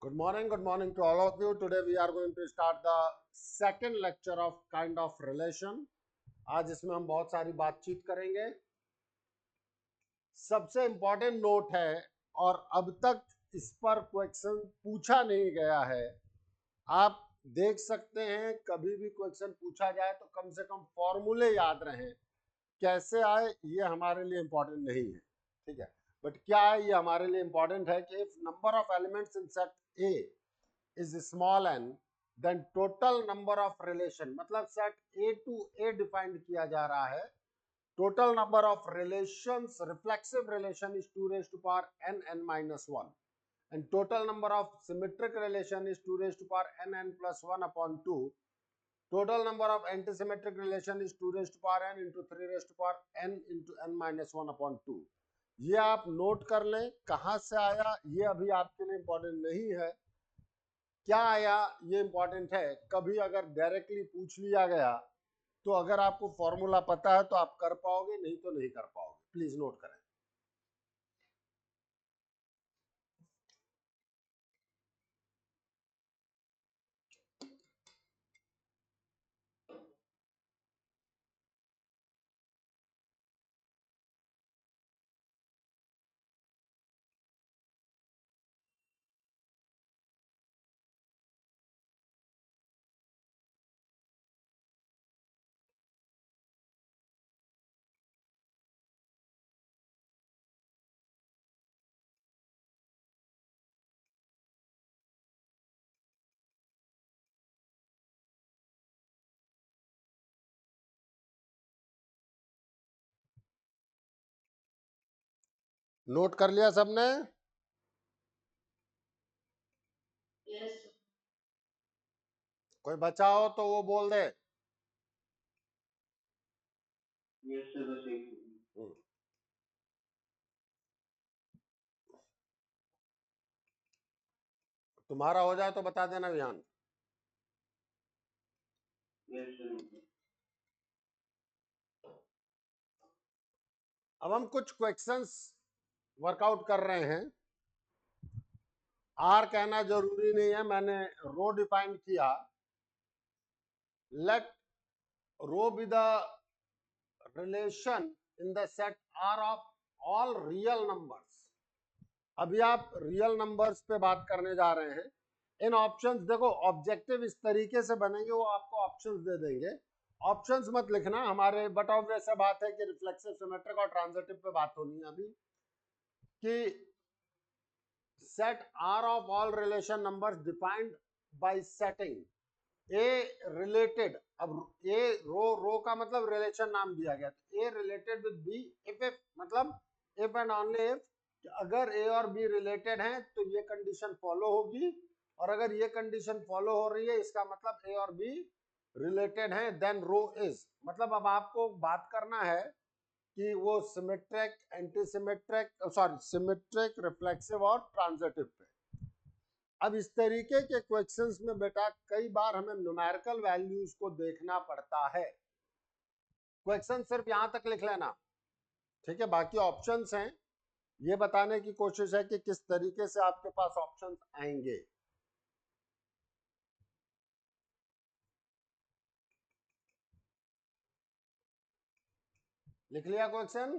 Good morning to all of you. Today we are going to start the second lecture of kind of relation. आज इसमें हम बहुत सारी बातचीत करेंगे. सबसे इम्पोर्टेंट नोट है और अब तक इस पर क्वेश्चन पूछा नहीं गया है. आप देख सकते हैं कभी भी क्वेश्चन पूछा जाए तो कम से कम फॉर्मूले याद रहें. कैसे आए ये हमारे लिए इम्पोर्टेंट नहीं है, ठीक है, बट क्या है ये हमारे लिए इम्पोर्टेंट है कि if number of elements in set A is small n, then total number of relation, मतलब set A to A defined किया जा रहा है. Total number of relations, reflexive relation is 2 raised to power n minus 1, and total number of symmetric relation is 2 raised to power n plus 1 upon 2. Total number of antisymmetric relation is 2 raised to power n into 3 raised to power n into n minus 1 upon 2. ये आप note कर लें. कहाँ से आया ये अभी आपके लिए इंपॉर्टेंट नहीं है. क्या आया ये इंपॉर्टेंट है. कभी अगर डायरेक्टली पूछ लिया गया तो अगर आपको फॉर्मूला पता है तो आप कर पाओगे, नहीं तो नहीं कर पाओगे. प्लीज नोट करें. नोट कर लिया सबने? yes. कोई बचा हो तो वो बोल दे. yes, तुम्हारा हो जाए तो बता देना ध्यान. yes, अब हम कुछ क्वेश्चंस वर्कआउट कर रहे हैं. आर कहना जरूरी नहीं है, मैंने रो डिफाइन किया. Let rho be the relation in the set R of all real numbers. अभी आप रियल नंबर्स पे बात करने जा रहे हैं. इन ऑप्शंस देखो, ऑब्जेक्टिव इस तरीके से बनेंगे, वो आपको ऑप्शंस दे देंगे. ऑप्शंस मत लिखना हमारे, बट ऑब्वियस से बात है कि रिफ्लेक्सिव, सिमेट्रिक और ट्रांजिटिव पे बात होनी है अभी. कि set R of all relation numbers defined by setting A related. अब ए रो का मतलब रिलेशन नाम दिया गया. A related with B if मतलब इफ एंड ओनली इफ. अगर ए और बी रिलेटेड हैं तो ये कंडीशन फॉलो होगी, और अगर ये कंडीशन फॉलो हो रही है इसका मतलब ए और बी रिलेटेड हैं. देन रो इज, मतलब अब आपको बात करना है कि वो symmetric, antisymmetric, sorry symmetric, reflexive और ट्रांजिटिव पे. अब इस तरीके के क्वेश्चंस में बेटा कई बार हमें न्यूमेरिकल वैल्यूज को देखना पड़ता है. क्वेश्चन सिर्फ यहां तक लिख लेना, ठीक है. बाकी ऑप्शंस हैं, ये बताने की कोशिश है कि किस तरीके से आपके पास ऑप्शंस आएंगे. लिख लिया क्वेश्चन?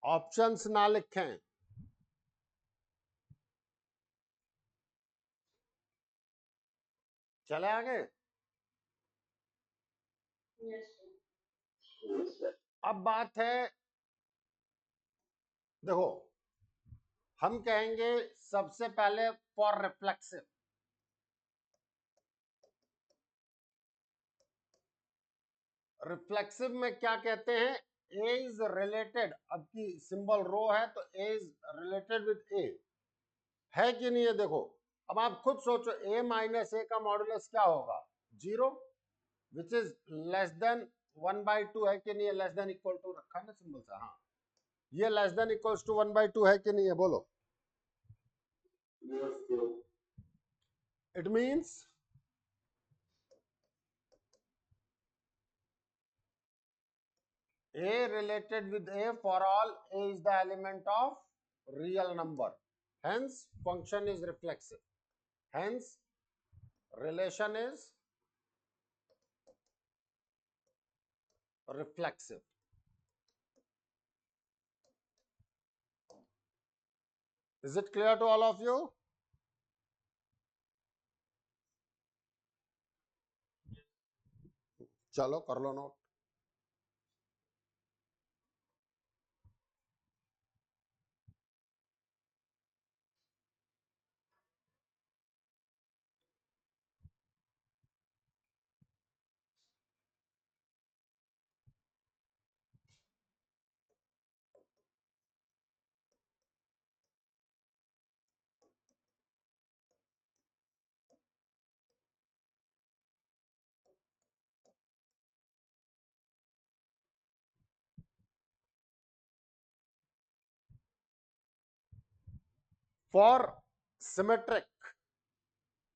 ऑप्शंस ना लिखें. चले आगे. अब बात है, देखो हम कहेंगे सबसे पहले फॉर रिफ्लेक्सिव. रिफ्लेक्सिव में क्या कहते हैं? ए इज रिलेटेड, अब की सिंबल रो है तो ए इज रिलेटेड विद ए, है कि नहीं है? देखो अब आप खुद सोचो, ए माइनस ए का मॉडुलस क्या होगा? 0, विच इज लेस देन 1/2, है कि नहीं है? लेस देन इक्वल टू रखा है ना सिंबल से. हाँ, ये लेस देन इक्वल्स टू 1/2 है कि नहीं है? बोलो. It means A related with A for all A is the element of real number. Hence, function is reflexive. Hence, relation is reflexive. Is it clear to all of you? चलो कर लो note. For symmetric,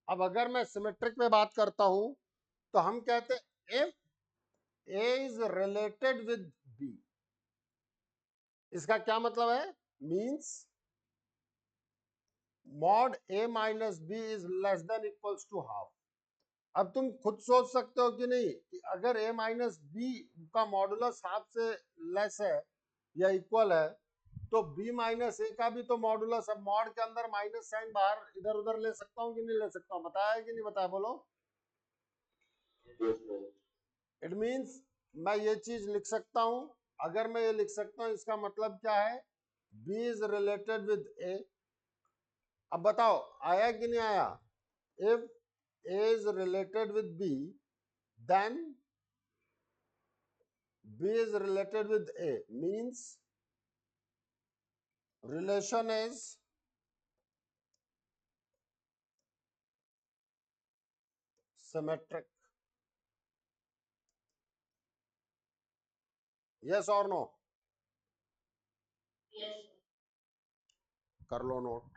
अब अगर मैं symmetric में बात करता हूं तो हम कहते हैं if A is related with B. इसका क्या मतलब है? Means mod A minus B is less than equals to half. अब तुम खुद सोच सकते हो कि नहीं कि अगर A माइनस B का मॉडुलस हाफ से लेस है या इक्वल है तो B माइनस A का भी तो मॉडुलस. अब मॉड के अंदर माइनस साइन बाहर इधर उधर ले सकता हूँ कि नहीं ले सकता हूँ? बताया कि नहीं बताया? बोलो. इट मीन्स मैं ये चीज लिख सकता हूं. अगर मैं ये लिख सकता हूं इसका मतलब क्या है? B is related with A. अब बताओ आया कि नहीं आया? If A is related with B then B is related with A means relation is symmetric. Yes or no? Yes. कर लो नोट.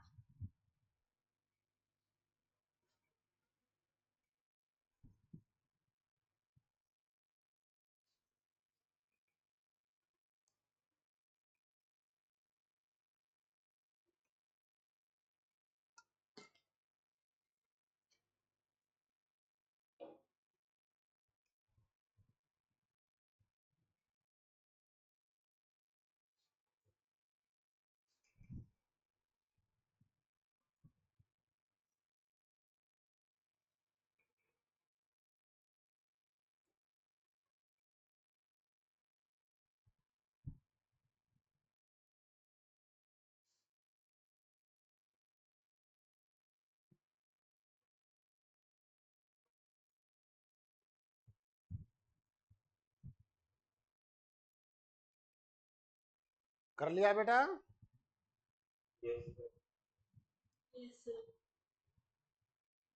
कर लिया बेटा?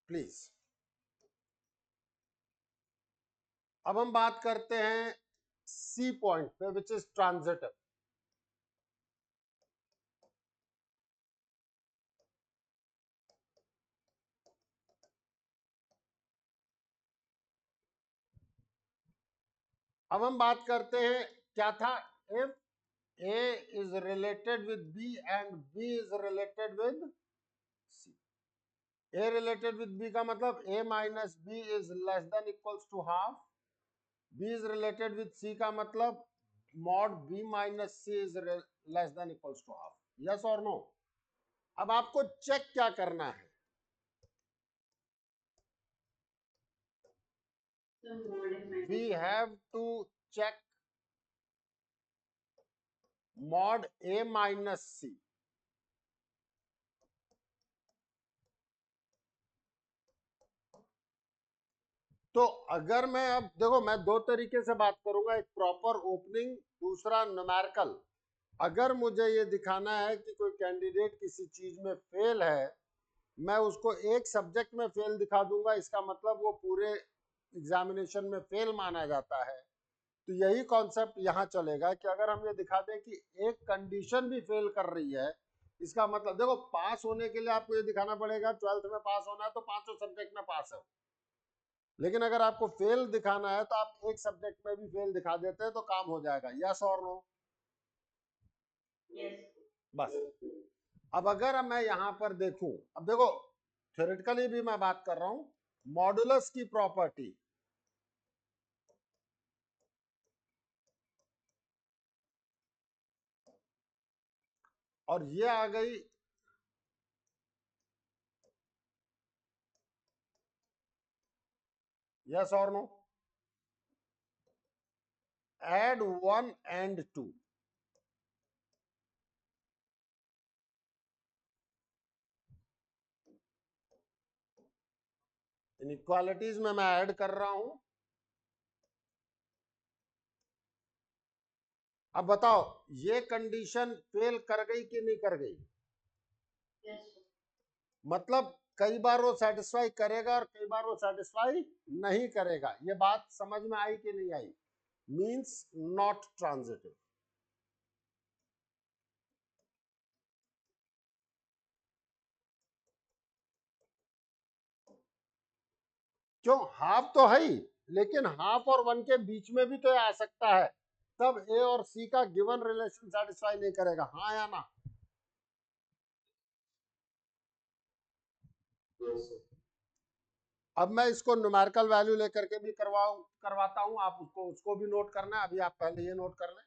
प्लीज. अब हम बात करते हैं C पॉइंट पे विच इज ट्रांजिटिव. अब हम बात करते हैं क्या था? If A is related with B and B is related with C. A related with B का मतलब A minus B is less than equals to half. B is related with C का मतलब mod B minus C is less than equals to half. Yes or no? अब आपको check क्या करना है? We have to check mod A minus C. तो अगर मैं अब देखो मैं दो तरीके से बात करूंगा, एक प्रॉपर ओपनिंग, दूसरा न्यूमेरिकल. अगर मुझे ये दिखाना है कि कोई कैंडिडेट किसी चीज में फेल है, मैं उसको एक सब्जेक्ट में फेल दिखा दूंगा, इसका मतलब वो पूरे एग्जामिनेशन में फेल माना जाता है. तो यही कॉन्सेप्ट यहाँ चलेगा कि अगर हम ये दिखा दें कि एक कंडीशन भी फेल कर रही है, इसका मतलब देखो पास होने के लिए आपको ये दिखाना पड़ेगा 12th में पास होना है तो पांचों सब्जेक्ट में पास है. लेकिन अगर आपको फेल दिखाना है तो आप एक सब्जेक्ट में भी फेल दिखा देते हैं तो काम हो जाएगा। यस और नो? बस। अब अगर मैं यहां पर देखूं, अब देखो थ्योरेटिकली भी मैं बात कर रहा हूं, मॉडुलस की प्रॉपर्टी, और ये आ गई यस और नो? एड 1 and 2, इनइक्वालिटीज में मैं ऐड कर रहा हूं। अब बताओ ये कंडीशन फेल कर गई कि नहीं कर गई? मतलब कई बार वो सेटिस्फाई करेगा और कई बार वो सेटिस्फाई नहीं करेगा। ये बात समझ में आई कि नहीं आई? Means not transitive. क्यों? हाफ तो है ही, लेकिन हाफ और 1 के बीच में भी तो आ सकता है, तब ए और सी का गिवन रिलेशन सेटिस्फाई नहीं करेगा। हाँ या ना? अब मैं इसको न्यूमेरिकल वैल्यू लेकर के भी करवाता हूं, आप उसको भी नोट करना है। अभी आप पहले ये नोट कर लें।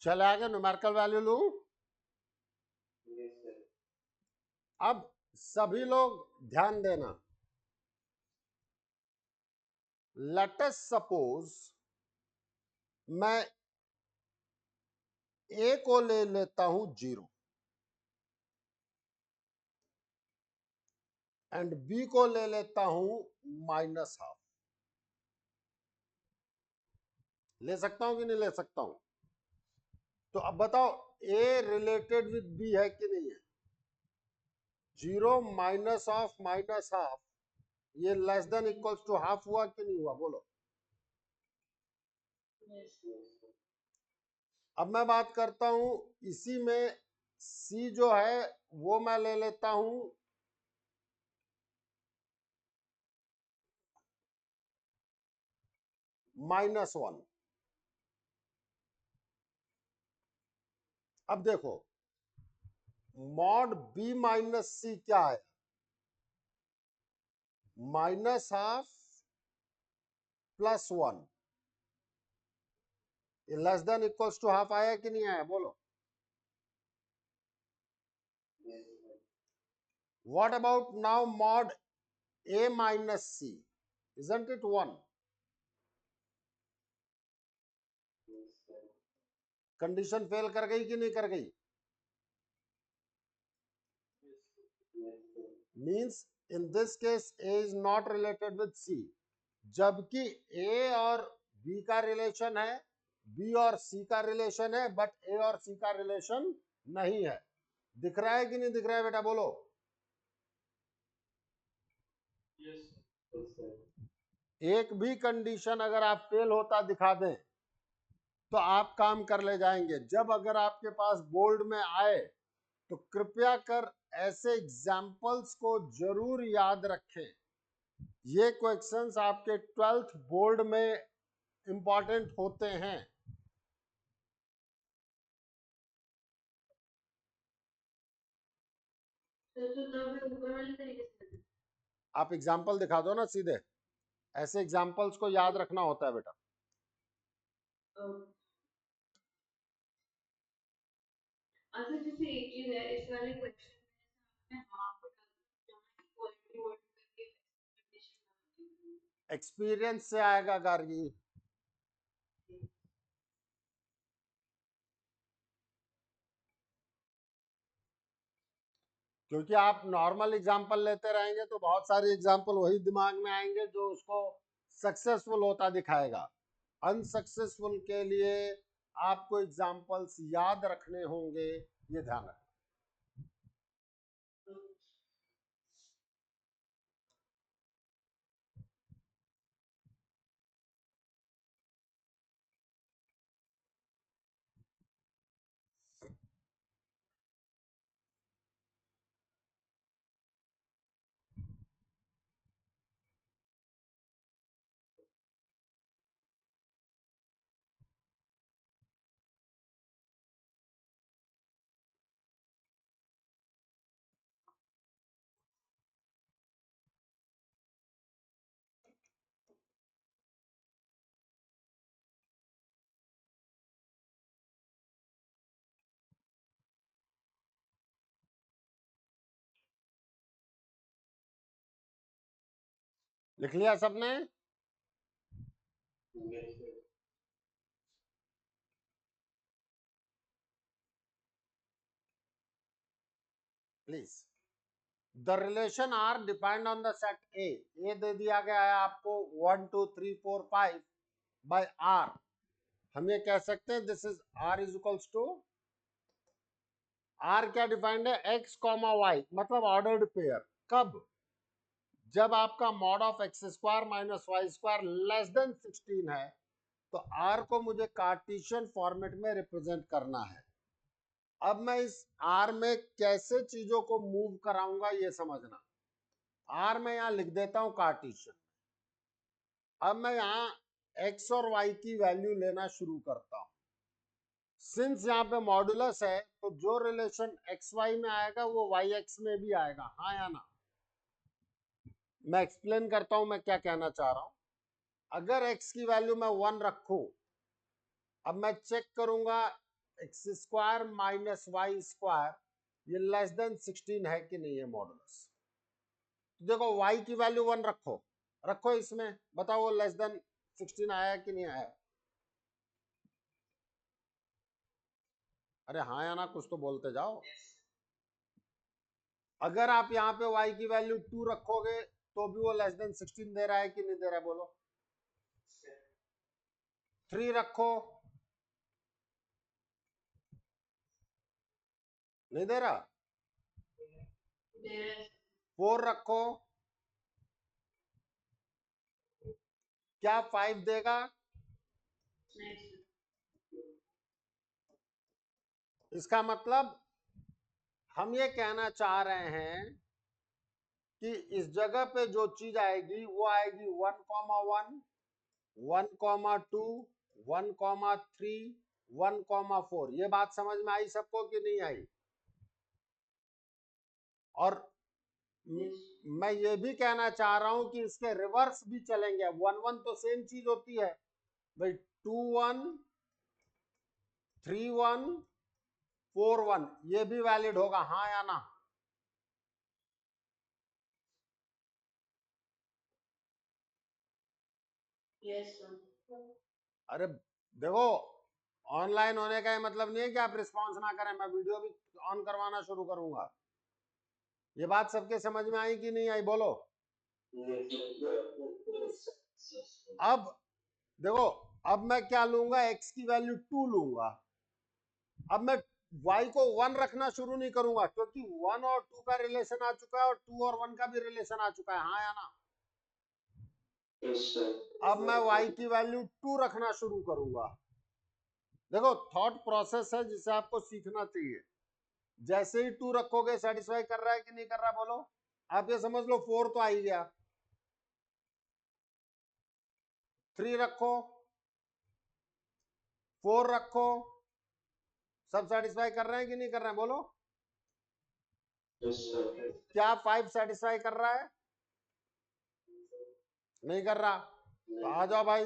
चले आगे, न्यूमेरिकल वैल्यू लू। अब सभी लोग ध्यान देना। लेट अस सपोज मैं ए को ले लेता हूं 0 एंड बी को ले लेता हूं -12। ले सकता हूं कि नहीं ले सकता हूं? तो अब बताओ ए रिलेटेड विद बी है कि नहीं है? 0 -12 ये less than equals to half हुआ कि नहीं हुआ? बोलो। अब मैं बात करता हूं इसी में सी जो है वो मैं ले लेता हूं -1। अब देखो मॉड बी माइनस सी क्या है? -12 +1, ये less than equals to half आया कि नहीं आया? बोलो। What about now mod A minus C, isn't it 1? Condition fail कर गई कि नहीं कर गई? Means in this case A is not related with C, जबकि ए और बी का रिलेशन है, बी और सी का रिलेशन है, बट ए और सी का रिलेशन नहीं है। दिख रहा है कि नहीं दिख रहा है बेटा? बोलो। एक भी कंडीशन अगर आप फेल होता दिखा दें तो आप काम कर ले जाएंगे। जब अगर आपके पास बोर्ड में आए तो कृपया कर ऐसे एग्जाम्पल्स को जरूर याद रखें। ये क्वेश्चंस आपके 12th बोर्ड में इंपॉर्टेंट होते हैं। आप एग्जाम्पल दिखा दो ना सीधे, ऐसे एग्जाम्पल्स को याद रखना होता है बेटा। अच्छा, जैसे एक चीज है इस वाले क्वेश्चन में एक्सपीरियंस से आएगा गार्गी। क्योंकि आप नॉर्मल एग्जाम्पल लेते रहेंगे तो बहुत सारे एग्जाम्पल वही दिमाग में आएंगे जो उसको सक्सेसफुल होता दिखाएगा। अनसक्सेसफुल के लिए आपको एग्जाम्पल्स याद रखने होंगे, ये ध्यान रखना। लिख लिया सबने? Please. The relation are depend on the set A दे दिया गया है आपको 1 2 3 4 5 बाय आर। हम ये कह सकते हैं this is R is equals to, R क्या डिफाइंड है, एक्स कॉमा वाई, मतलब ऑर्डर्ड पेयर। कब? जब आपका mod of x square minus y square less than 16 है तो आर को मुझे कार्टेशियन फॉर्मेट में रिप्रेजेंट करना है। अब मैं इस आर में कैसे चीजों को मूव कराऊंगा ये समझना। आर में यहां लिख देता हूं कार्टेशियन। अब मैं यहां एक्स और वाई की वैल्यू लेना शुरू करता हूं। सिंस यहाँ पे मॉडुलस है तो जो रिलेशन एक्स वाई में आएगा वो वाई एक्स में भी आएगा, हाँ या ना? मैं एक्सप्लेन करता हूं मैं क्या कहना चाह रहा हूं। अगर x की वैल्यू मैं 1 रखूं, अब मैं चेक करूंगा x square minus y square ये लेस देन 16 है कि नहीं है मॉडुलस। तो देखो y की वैल्यू 1 रखो, रखो इसमें, बताओ वो लेस देन 16 आया कि नहीं आया? अरे हाँ या ना, कुछ तो बोलते जाओ। अगर आप यहाँ पे y की वैल्यू 2 रखोगे तो भी वो लेस देन 16 दे रहा है कि नहीं दे रहा है, बोलो। 3 रखो, नहीं दे रहा। 4 रखो, क्या 5 देगा? इसका मतलब हम ये कहना चाह रहे हैं कि इस जगह पे जो चीज आएगी वो आएगी 1,1 1,2 1,3 1,4। ये बात समझ में आई सबको कि नहीं आई? और मैं ये भी कहना चाह रहा हूं कि इसके रिवर्स भी चलेंगे। 1 1 तो सेम चीज होती है भाई, 2 1 3 1 4 1 ये भी वैलिड होगा, हाँ या ना? अरे देखो, ऑनलाइन होने का मतलब नहीं है कि आप रिस्पॉन्स ना करें, मैं वीडियो भी ऑन करवाना शुरू करूंगा। ये बात सबके समझ में आई कि नहीं आई, बोलो। अब देखो, अब मैं क्या लूंगा, x की वैल्यू 2 लूंगा। अब मैं y को 1 रखना शुरू नहीं करूंगा क्योंकि 1 और 2 का रिलेशन आ चुका है और 2 और 1 का भी रिलेशन आ चुका है, हाँ या ना? अब मैं y की वैल्यू 2 रखना शुरू करूंगा। देखो थॉट प्रोसेस है जिसे आपको सीखना चाहिए। जैसे ही 2 रखोगे सेटिस्फाई कर रहा है कि नहीं कर रहा, बोलो। आप ये समझ लो 4 तो आ ही गया। 3 रखो, 4 रखो, सब सेटिस्फाई कर रहे हैं कि नहीं कर रहे हैं, बोलो। क्या 5 सेटिस्फाई कर रहा है? नहीं कर रहा। तो आ जाओ भाई,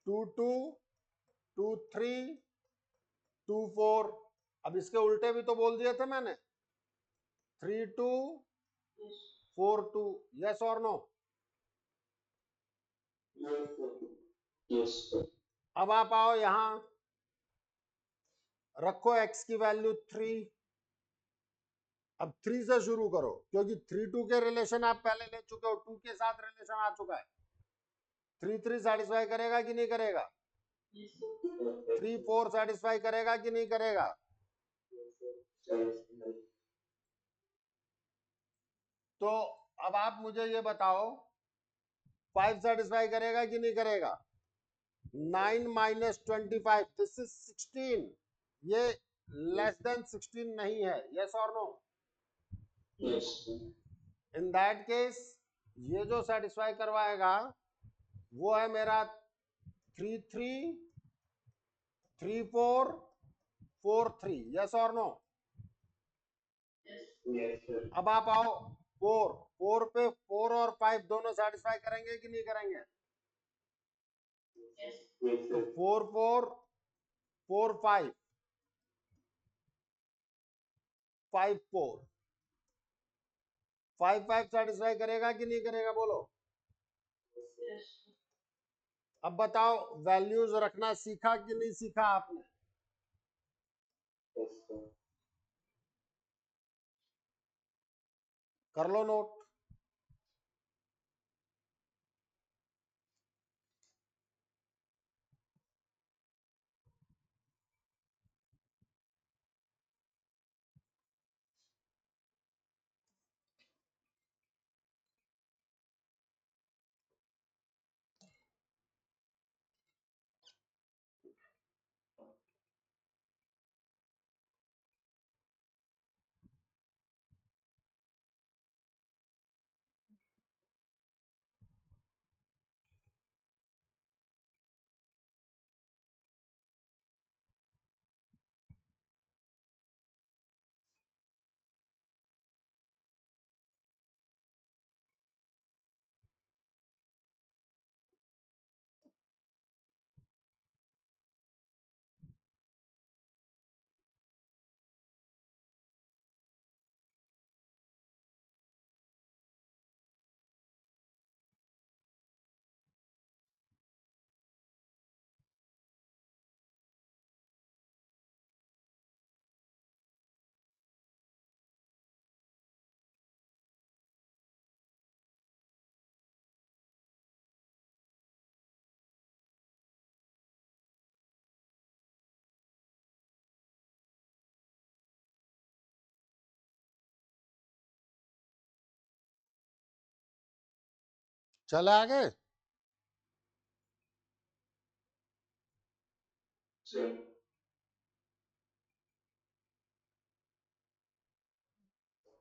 2 2 2 3 2 4। अब इसके उल्टे भी तो बोल दिए थे मैंने, 3 2 4 2। यस और नो? अब आप आओ यहां, रखो x की वैल्यू 3। अब 3 से शुरू करो, क्योंकि 3 2 के रिलेशन आप पहले ले चुके हो, 2 के साथ रिलेशन आ चुका है। 3 3 सेटिस्फाई करेगा कि नहीं करेगा? 3 4 सेटिस्फाई करेगा कि नहीं करेगा? तो अब आप मुझे ये बताओ, 5 सेटिस्फाई करेगा कि नहीं करेगा? 9 माइनस 25, दिस इज 16। ये लेस देन 16 नहीं है। यस और नो? इन दैट केस ये जो सेटिस्फाई करवाएगा वो है मेरा 3 3 3 4 4 3। यस और नो? अब आप आओ 4 4 पे, 4 और 5 दोनों सेटिस्फाई करेंगे कि नहीं करेंगे? तो 4 4 4 5 5 4 5 5 सेटिस्फाई करेगा कि नहीं करेगा, बोलो। अब बताओ, वैल्यूज रखना सीखा कि नहीं सीखा आपने? कर लो नोट। चले आगे।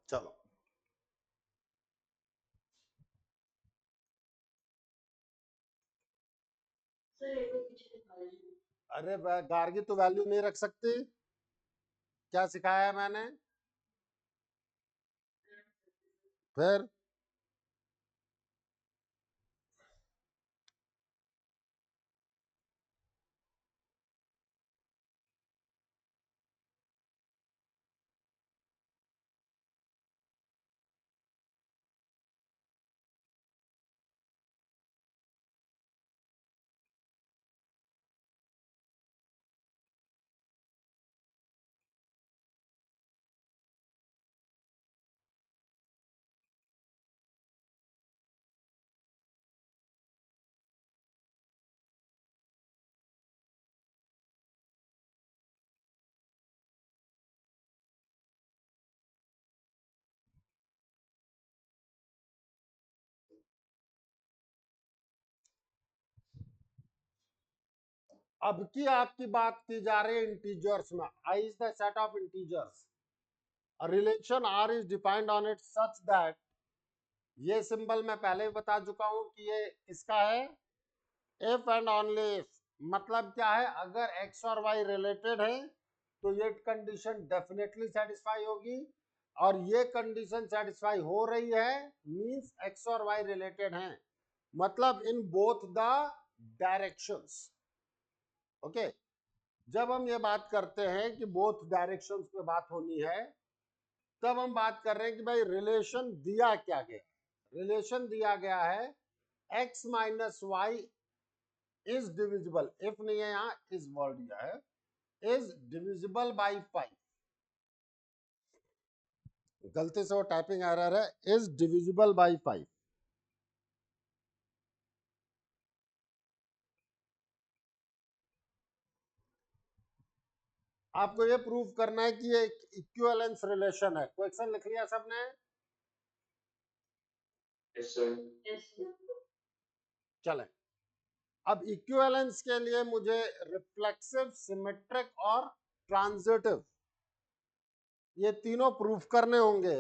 चलो, अरे गार्गी तो वैल्यू नहीं रख सकती। क्या सिखाया है मैंने? फिर अब की आपकी बात की जा रही है इंटीजर्स में. I is the set of integers. A relation R is defined on it such that, ये सिंबल मैं पहले ही बता चुका हूं कि ये किसका है, इफ एंड ओनली इफ. मतलब क्या है, अगर x और y रिलेटेड है तो ये कंडीशन डेफिनेटली सेटिस्फाई होगी, और ये कंडीशन सेटिस्फाई हो रही है मींस x और y रिलेटेड हैं, मतलब in both the directions. Okay. जब हम ये बात करते हैं कि बोथ डायरेक्शंस पे बात होनी है, तब हम बात कर रहे हैं कि भाई रिलेशन दिया क्या गया. रिलेशन दिया गया है x minus y is divisible, if नहीं है यहां इस वर्ड दिया है, इज डिविजिबल बाई 5. गलती से वो टाइपिंग एरर है, इज डिविजिबल बाई 5. आपको ये प्रूव करना है कि ये इक्विवेलेंस रिलेशन है. क्वेश्चन लिख लिया सबने? Yes sir. चलें. अब इक्विवेलेंस के लिए मुझे रिफ्लेक्सिव, सिमेट्रिक और ट्रांजिटिव, ये तीनों प्रूफ करने होंगे.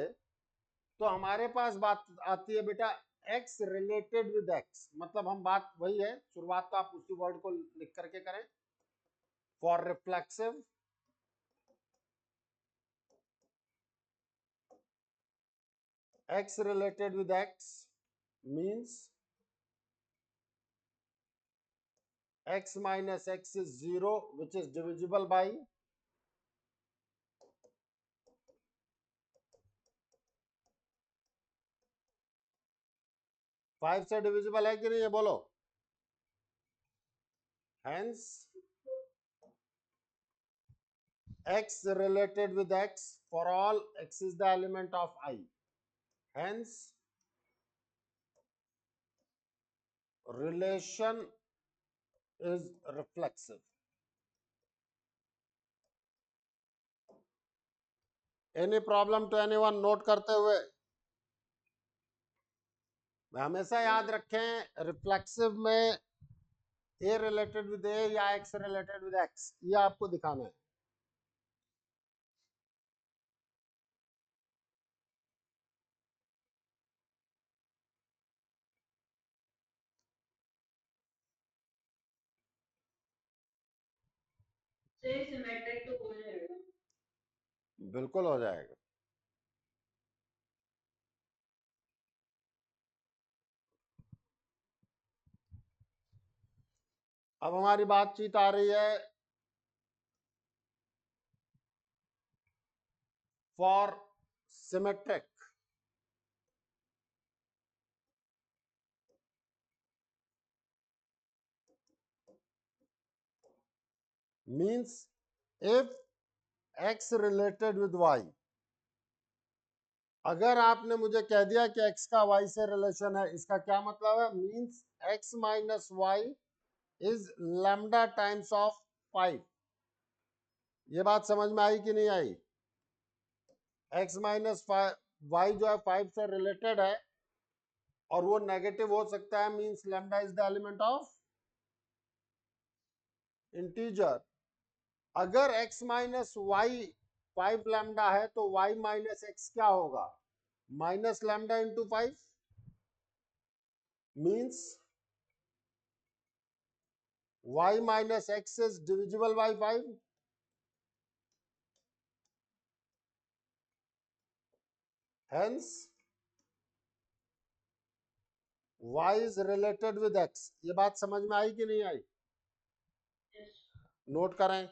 तो हमारे पास बात आती है बेटा x रिलेटेड विद x. मतलब हम बात वही है, शुरुआत तो आप उसी वर्ड को लिख करके करें. For reflexive, x related with x means x minus x is 0 which is divisible by 5 से डिविजिबल है कि नहीं, ये बोलो. Hence x related with x for all x is the element of I. Hence relation is reflexive. Any problem to anyone note करते हुए? हमेशा याद रखें रिफ्लेक्सिव में ए रिलेटेड विद ए या एक्स रिलेटेड विद एक्स, ये आपको दिखाना है. सिमेट्रिक तो हो जाएगा. बिल्कुल हो जाएगा. अब हमारी बातचीत आ रही है for symmetric. Means if x related with y. अगर आपने मुझे कह दिया कि x का y से रिलेशन है, इसका क्या मतलब है? Means x minus y is lambda times of 5. ये बात समझ में आई कि नहीं आई? x माइनस वाई जो है 5 से रिलेटेड है, और वो नेगेटिव हो सकता है, means lambda is the element of integer. अगर x माइनस वाई 5 लैम्डा है तो y माइनस एक्स क्या होगा? Minus lambda into 5. Means y minus x is divisible by 5. Hence y is related with x. ये बात समझ में आई कि नहीं आई? नोट करें.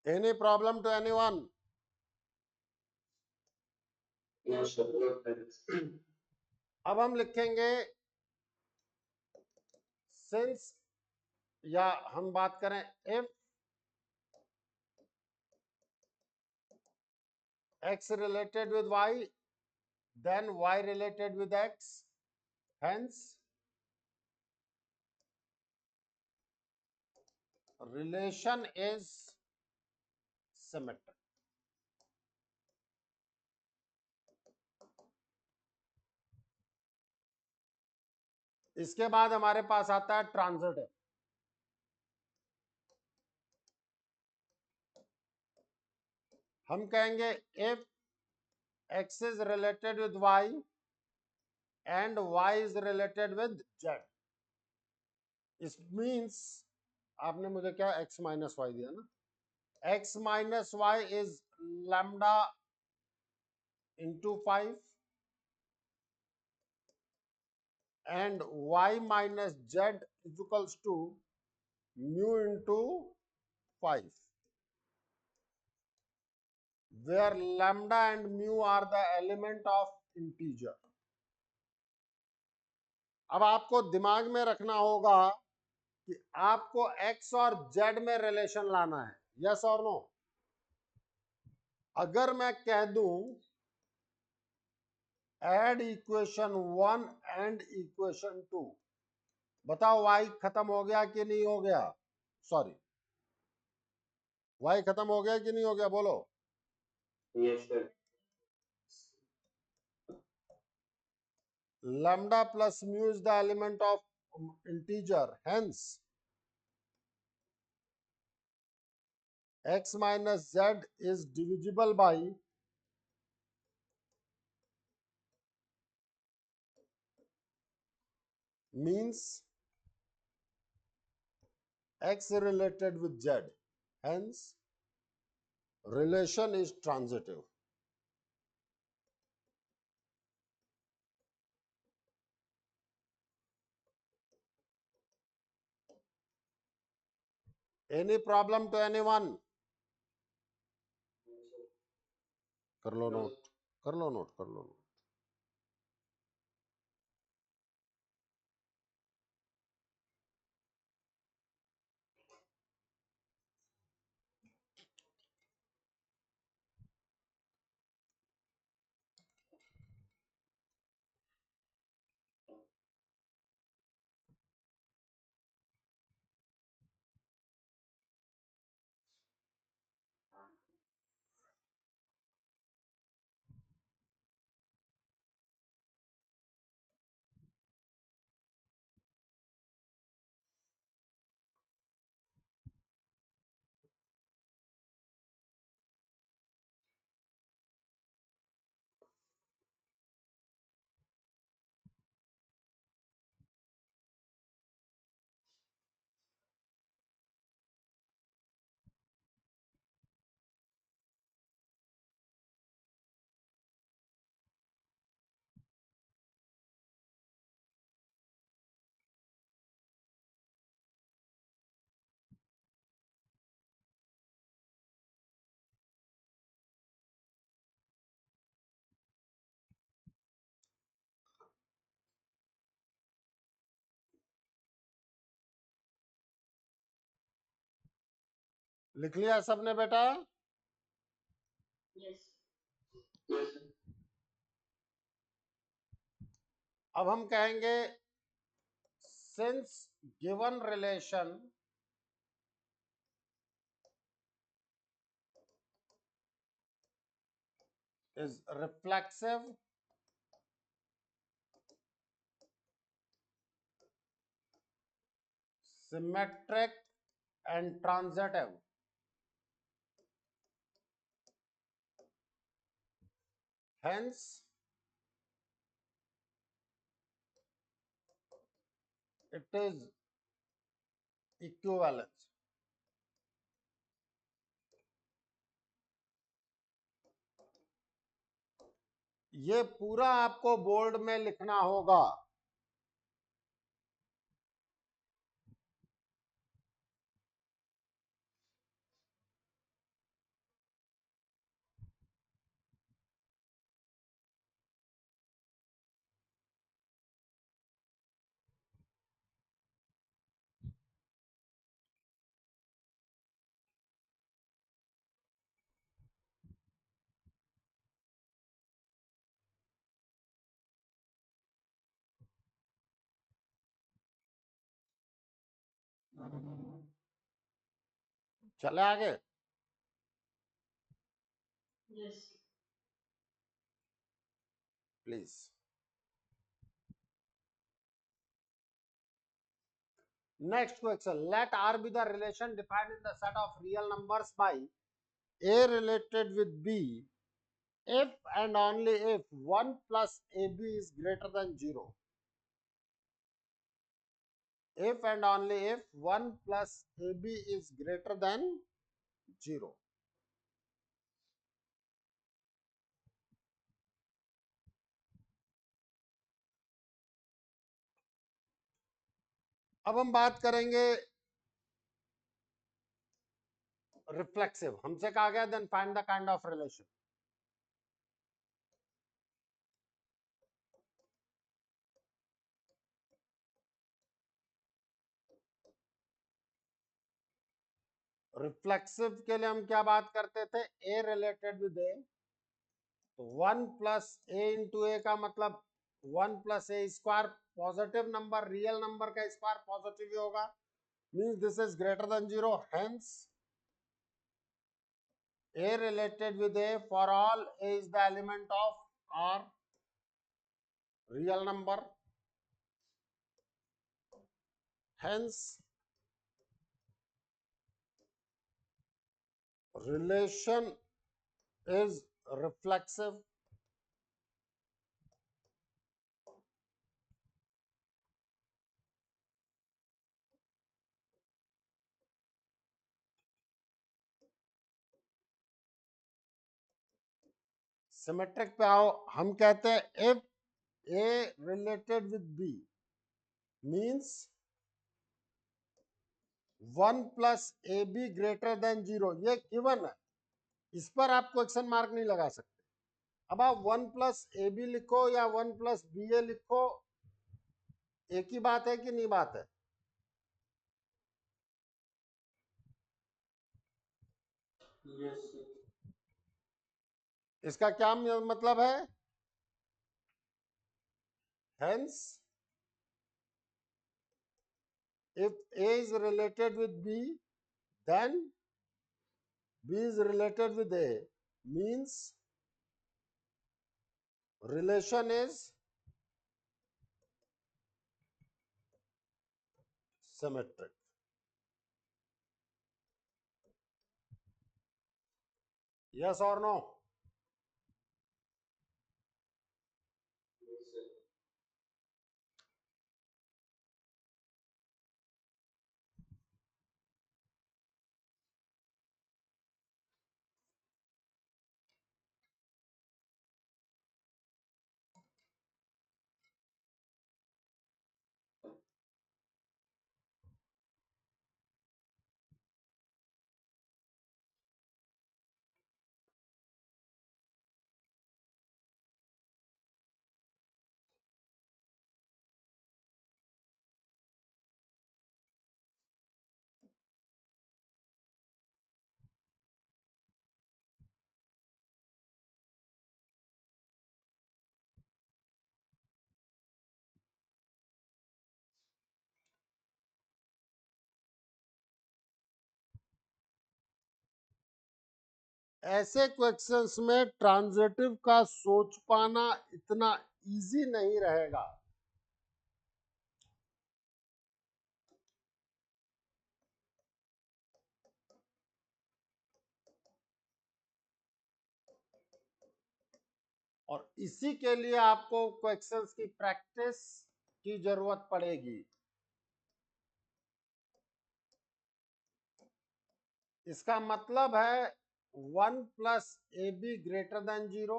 Any problem to anyone? No, sir. अब हम लिखेंगे since, या हम बात करें if x related with y, then y related with x, hence relation is symmetric. इसके बाद हमारे पास आता है ट्रांजिटिव। हम कहेंगे if x is related with y and y is related with z, it means आपने मुझे क्या x minus y दिया ना, x minus y is lambda into 5 and y minus z is equals to mu into 5, where lambda and mu are the element of integer. अब आपको दिमाग में रखना होगा कि आपको x और z में रिलेशन लाना है, यस और नो। अगर मैं कह दूं एड इक्वेशन 1 एंड इक्वेशन 2, बताओ y खत्म हो गया कि नहीं हो गया? सॉरी, y खत्म हो गया कि नहीं हो गया? बोलो। Yes, sir. Lambda plus mu is the element of integer, hence x minus z is divisible by means x related with z, hence relation is transitive. Any problem to anyone? कर लो note, कर लो note, कर लो note. लिख लिया सबने बेटा? Yes. Yes, sir. अब हम कहेंगे since given relation is reflexive, symmetric and transitive, hence it is equivalence. ये पूरा आपको बोर्ड में लिखना होगा। चले आगे। Yes. Please. Next question, let R be the relation defined in the set of real numbers by a related with b if and only if 1 plus ab is greater than 0. If and only if 1 plus ab is greater than 0. अब हम बात करेंगे reflexive. हमसे कहा गया then find the kind of relation. Reflexive के लिए हम क्या बात करते थे, ए रिलेटेड विद ए, तो 1 प्लस ए इंटू ए का मतलब 1 plus A square, positive number real number का स्क्वायर पॉजिटिव ही होगा, means this is greater than 0, hence A related with A for all A is the element of R real number, hence relation is reflexive. Symmetric पे आओ, हम कहते हैं if A related with B means 1 plus AB greater than 0, ये given है, इस पर आप क्वेश्चन मार्क नहीं लगा सकते। अब आप 1 प्लस AB लिखो या 1 प्लस BA लिखो, एक ही बात है कि नहीं बात है? Yes, sir. इसका क्या मतलब है? Hence, if A is related with B, then B is related with A, means relation is symmetric. Yes or no? Yes, sir. ऐसे क्वेश्चंस में ट्रांजिटिव का सोच पाना इतना इजी नहीं रहेगा। और इसी के लिए आपको क्वेश्चंस की प्रैक्टिस की जरूरत पड़ेगी। इसका मतलब है 1 plus a b greater than 0,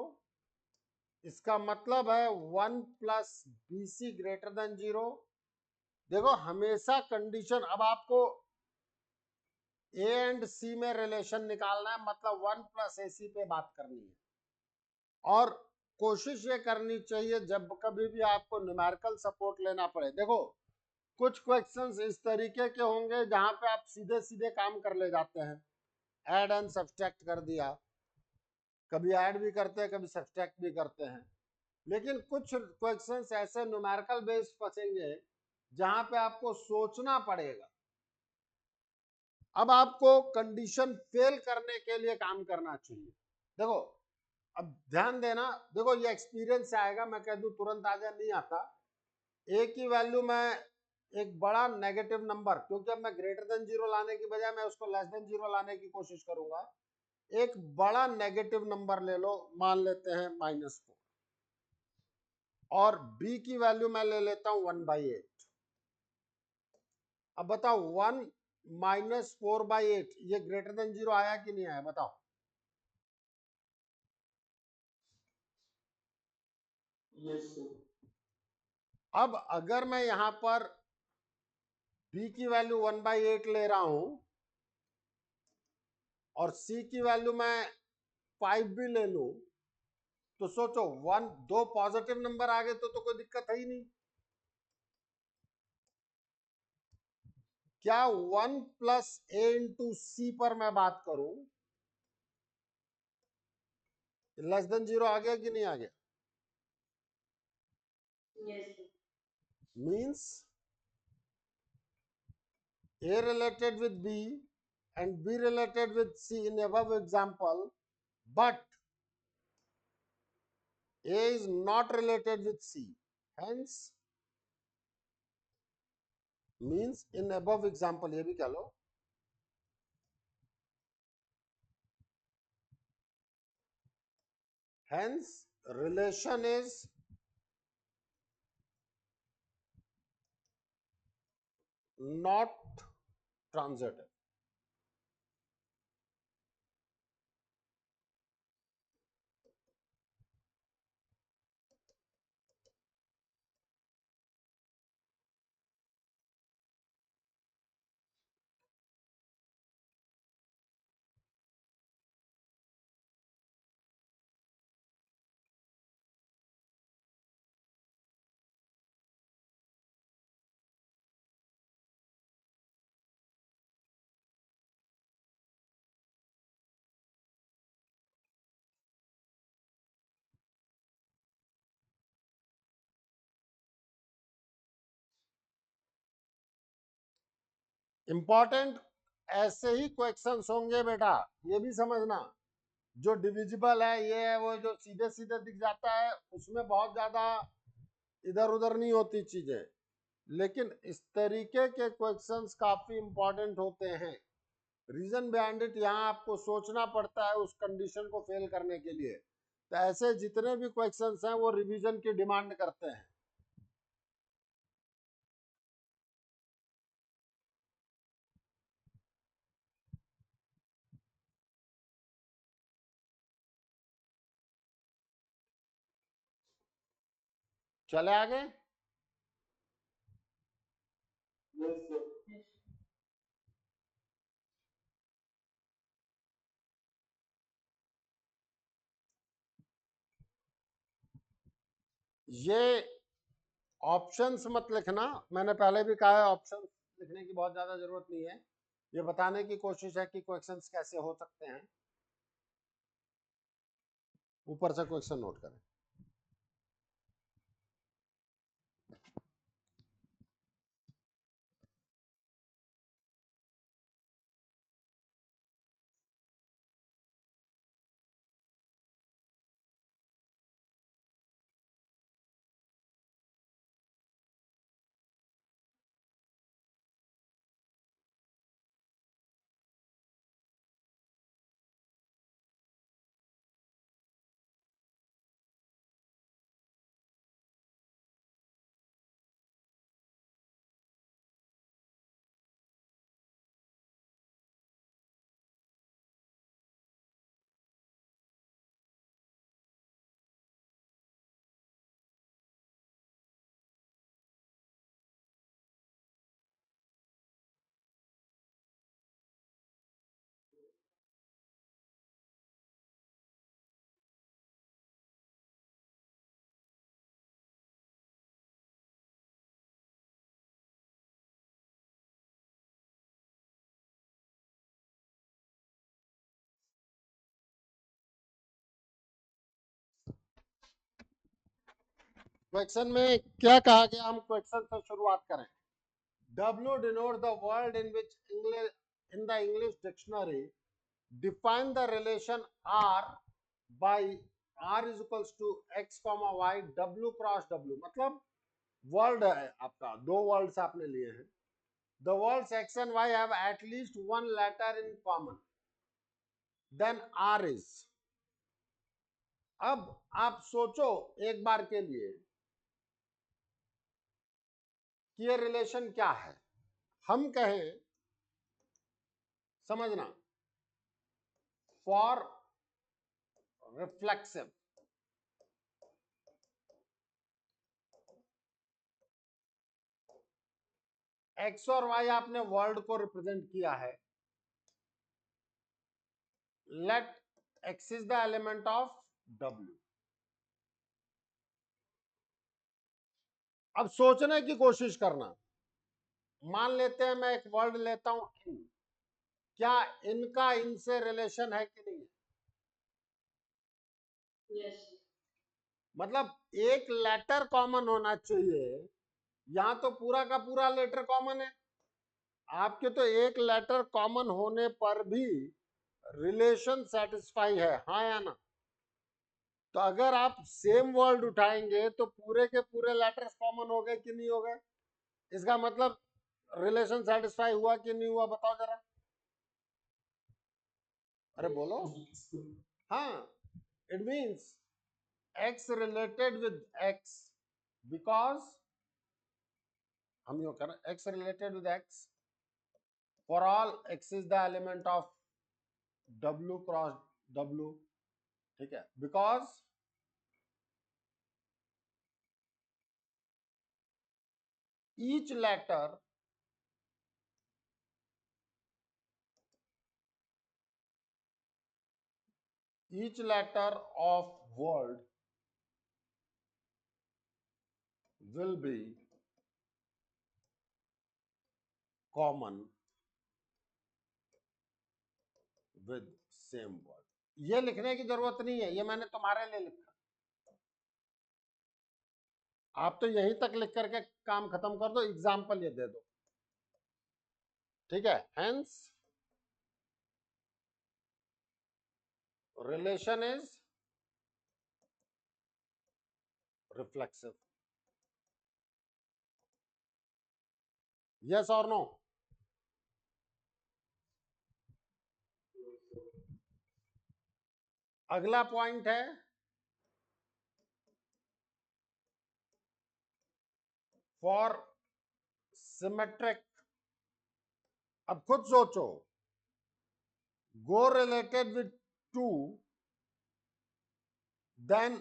इसका मतलब है 1 plus b c greater than 0। देखो हमेशा कंडीशन, अब आपको ए एंड सी में रिलेशन निकालना है, मतलब 1 प्लस ए सी पे बात करनी है। और कोशिश ये करनी चाहिए जब कभी भी आपको न्यूमेरिकल सपोर्ट लेना पड़े, देखो कुछ क्वेश्चंस इस तरीके के होंगे जहां पे आप सीधे सीधे काम कर ले जाते हैं, ऐड एंड सब्सट्रैक्ट कर दिया, कभी ऐड भी करते हैं कभी सब्सट्रैक्ट भी करते हैं। लेकिन कुछ क्वेश्चंस ऐसे न्यूमेरिकल बेस्ड फंसेंगे जहां पे आपको सोचना पड़ेगा अब आपको कंडीशन फेल करने के लिए काम करना चाहिए। देखो अब ध्यान देना, देखो ये एक्सपीरियंस से आएगा, मैं कह दूं तुरंत आ जाए नहीं आता। ए की वैल्यू में एक बड़ा नेगेटिव नंबर, क्योंकि अब मैं ग्रेटर देन जीरो लाने की बजाय मैं उसको लेस देन जीरो लाने की कोशिश करूंगा। एक बड़ा नेगेटिव नंबर ले लो, मान लेते हैं -4, और बी की वैल्यू मैं ले लेता हूं 1/8। अब बताओ 1 - 4/8 ये ग्रेटर देन जीरो आया कि नहीं आया, बताओ। Yes, sir. अब अगर मैं यहां पर b की वैल्यू 1/8 ले रहा हूं और c की वैल्यू मैं 5 भी ले लूं, तो सोचो दो पॉजिटिव नंबर आ गए तो कोई दिक्कत है ही नहीं। क्या 1 + a × c पर मैं बात करूं, लेस देन जीरो आ गया कि नहीं आ गया? Yes, sir. Means a related with b and b related with c in above example, but a is not related with c, hence means in above example, ये भी कह लो, hence relation is not transitive. Important ऐसे ही questions होंगे बेटा, ये भी समझना। जो डिविजिबल है ये है, वो जो सीधे सीधे दिख जाता है उसमें बहुत ज्यादा इधर उधर नहीं होती चीजें, लेकिन इस तरीके के क्वेश्चंस काफी इंपॉर्टेंट होते हैं। रीजन बिहाइंड इट, यहाँ आपको सोचना पड़ता है उस कंडीशन को फेल करने के लिए। तो ऐसे जितने भी क्वेश्चंस हैं वो रिवीजन की डिमांड करते हैं। चले आगे। Yes, sir. Yes. ये ऑप्शंस मत लिखना, मैंने पहले भी कहा है ऑप्शंस लिखने की बहुत ज्यादा जरूरत नहीं है। ये बताने की कोशिश है कि क्वेश्चंस कैसे हो सकते हैं। ऊपर से क्वेश्चन नोट करें। क्वेश्चन में क्या कहा गया, हम क्वेश्चन से शुरुआत करें। W denotes the world in which English in the English dictionary define the relation R by R is equals to x comma y w cross w, मतलब वर्ड है आपका, दो वर्ड्स आपने लिए हैं. The words x and y have at least one letter in common. Then R is. अब आप सोचो एक बार के लिए कि ये रिलेशन क्या है. हम कहें, समझना, फॉर रिफ्लेक्सिव, एक्स और वाई आपने वर्ड को रिप्रेजेंट किया है. Let x is the element of W. अब सोचने की कोशिश करना. मान लेते हैं मैं एक वर्ड लेता हूं इन. क्या इनका इनसे रिलेशन है कि नहीं? Yes. मतलब एक लेटर कॉमन होना चाहिए. यहां तो पूरा का पूरा लेटर कॉमन है. आपके तो एक लेटर कॉमन होने पर भी रिलेशन सेटिस्फाई है, हाँ या ना? तो अगर आप सेम वर्ड उठाएंगे तो पूरे के पूरे लेटर्स कॉमन हो गए कि नहीं हो गए? इसका मतलब रिलेशन सेटिस्फाई हुआ कि नहीं हुआ, बताओ जरा. अरे बोलो. हाँ, it means x related with x because हम यो कर x related with x for all x is the element of w cross w. ठीक है, because each letter of word will be common with same word. ये लिखने की जरूरत नहीं है, ये मैंने तुम्हारे लिए लिखा. आप तो यहीं तक लिख करके काम खत्म कर दो. एग्जाम्पल ये दे दो. ठीक है, hence relation is reflexive. Yes or no? अगला पॉइंट है फॉर सिमेट्रिक. अब खुद सोचो. Go related with two, then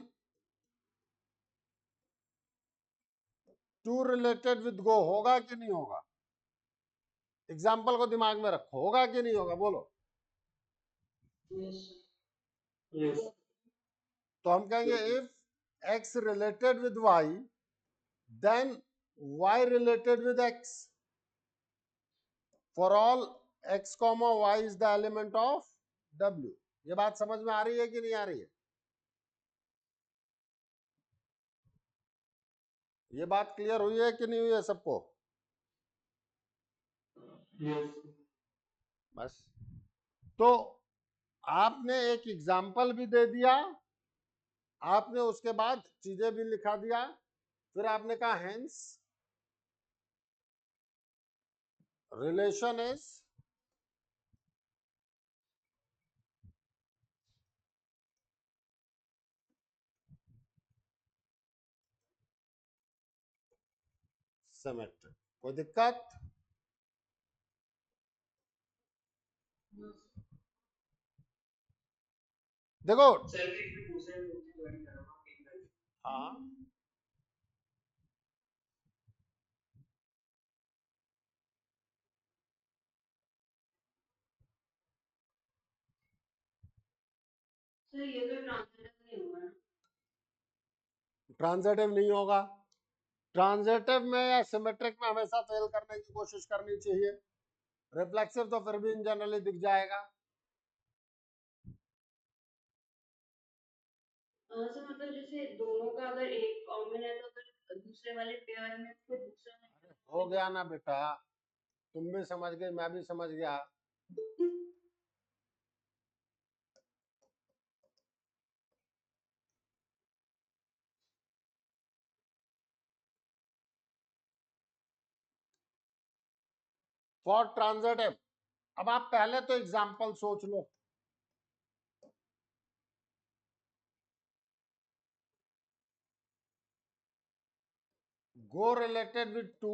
two related with go, होगा कि नहीं होगा? एग्जाम्पल को दिमाग में रखो, होगा कि नहीं होगा, बोलो. Yes. Yes. तो हम कहेंगे if x related with y then y related with x for all x comma y is the element of w. ये बात समझ में आ रही है कि नहीं आ रही है? ये बात क्लियर हुई है कि नहीं हुई है सबको? Yes. बस. तो आपने एक एग्जाम्पल भी दे दिया, आपने उसके बाद चीजें भी लिखा दिया, फिर आपने कहा हेंस रिलेशन इज सिमेट्रिक. कोई दिक्कत? देखो. हाँ, सर ये तो ट्रांसलेटर नहीं होगा ना? ट्रांजिटिव नहीं होगा. ट्रांजिटिव में या सिमेट्रिक में हमेशा फेल करने की कोशिश करनी चाहिए. रिफ्लेक्सिव तो फिर भी इन जनरली दिख जाएगा. सर मतलब जैसे दोनों का अगर एक कॉमन है तो अगर दूसरे वाले पेयर में फिर दूसरा हो गया ना बेटा, तुम भी समझ गए, मैं भी समझ गया. For transitive. अब आप पहले तो एग्जाम्पल सोच लो। गो रिलेटेड विद टू,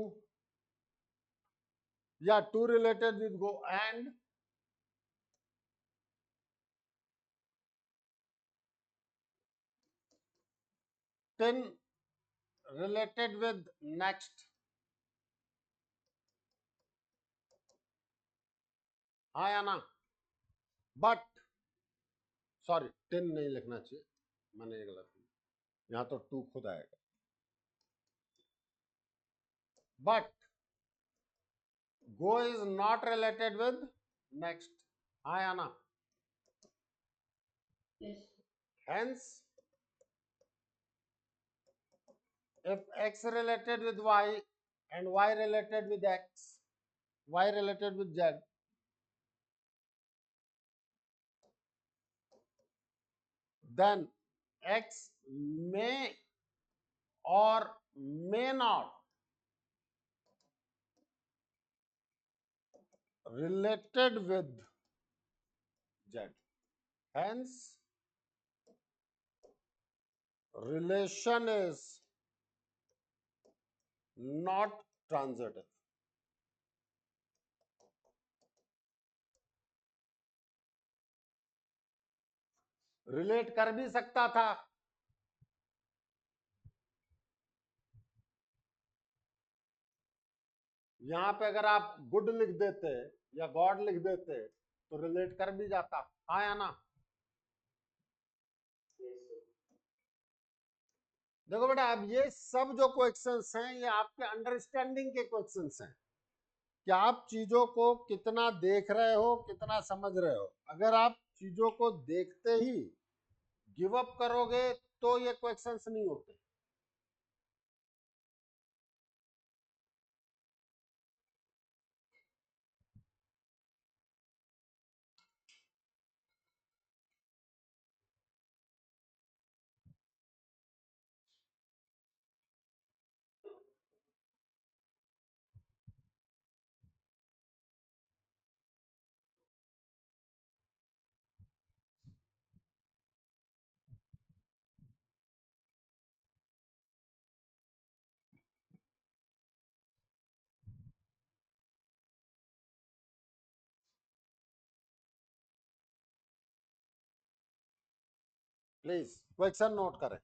या two related with go, and tin related with next. हाँ या ना? बट सॉरी, टिन नहीं लिखना चाहिए, मैंने ये गलत किया, यहां तो टू खुद आएगा। But go is not related with next. हाँ या ना? Yes. Hence, if x related with y and y related with x, y related with z, then x may or may not related with z. Hence, relation is not transitive. Relate कर भी सकता था, यहां पे अगर आप good लिख देते या गॉड लिख देते तो रिलेट कर भी जाता। हाँ या ना? देखो बेटा, अब ये सब जो क्वेश्चंस हैं ये आपके अंडरस्टैंडिंग के क्वेश्चंस हैं कि आप चीजों को कितना देख रहे हो, कितना समझ रहे हो। अगर आप चीजों को देखते ही गिव अप करोगे तो ये क्वेश्चंस नहीं होते। प्लीज क्वेश्चन नोट करें।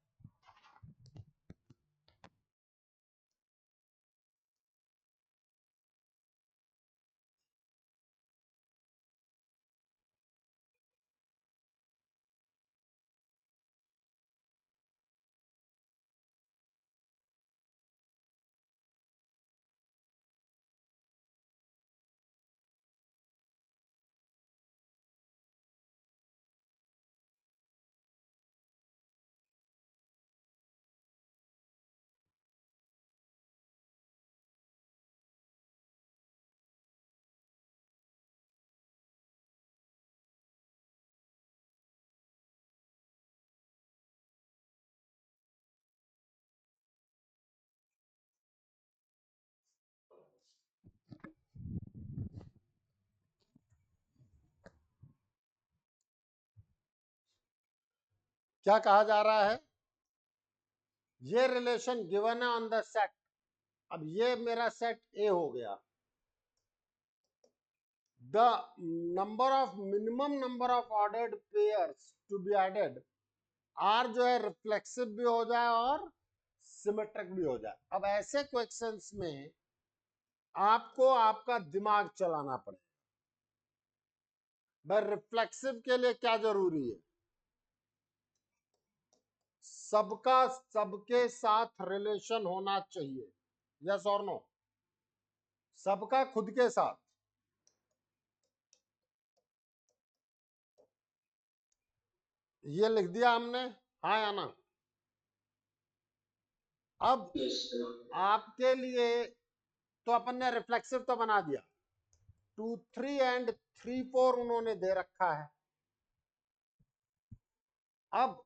क्या कहा जा रहा है? ये रिलेशन गिवन है ऑन द सेट। अब ये मेरा सेट ए हो गया। The number of minimum number of ordered pairs to be added are जो है रिफ्लेक्सिव भी हो जाए और सिमेट्रिक भी हो जाए। अब ऐसे क्वेश्चंस में आपको आपका दिमाग चलाना पड़ेगा। भाई रिफ्लेक्सिव के लिए क्या जरूरी है? सबका सबके साथ रिलेशन होना चाहिए, यस और नो? सबका खुद के साथ। ये लिख दिया हमने, हाँ या ना? अब Yes, sir. आपके लिए तो अपन ने रिफ्लेक्सिव तो बना दिया, 2, 3 एंड 3, 4 उन्होंने दे रखा है। अब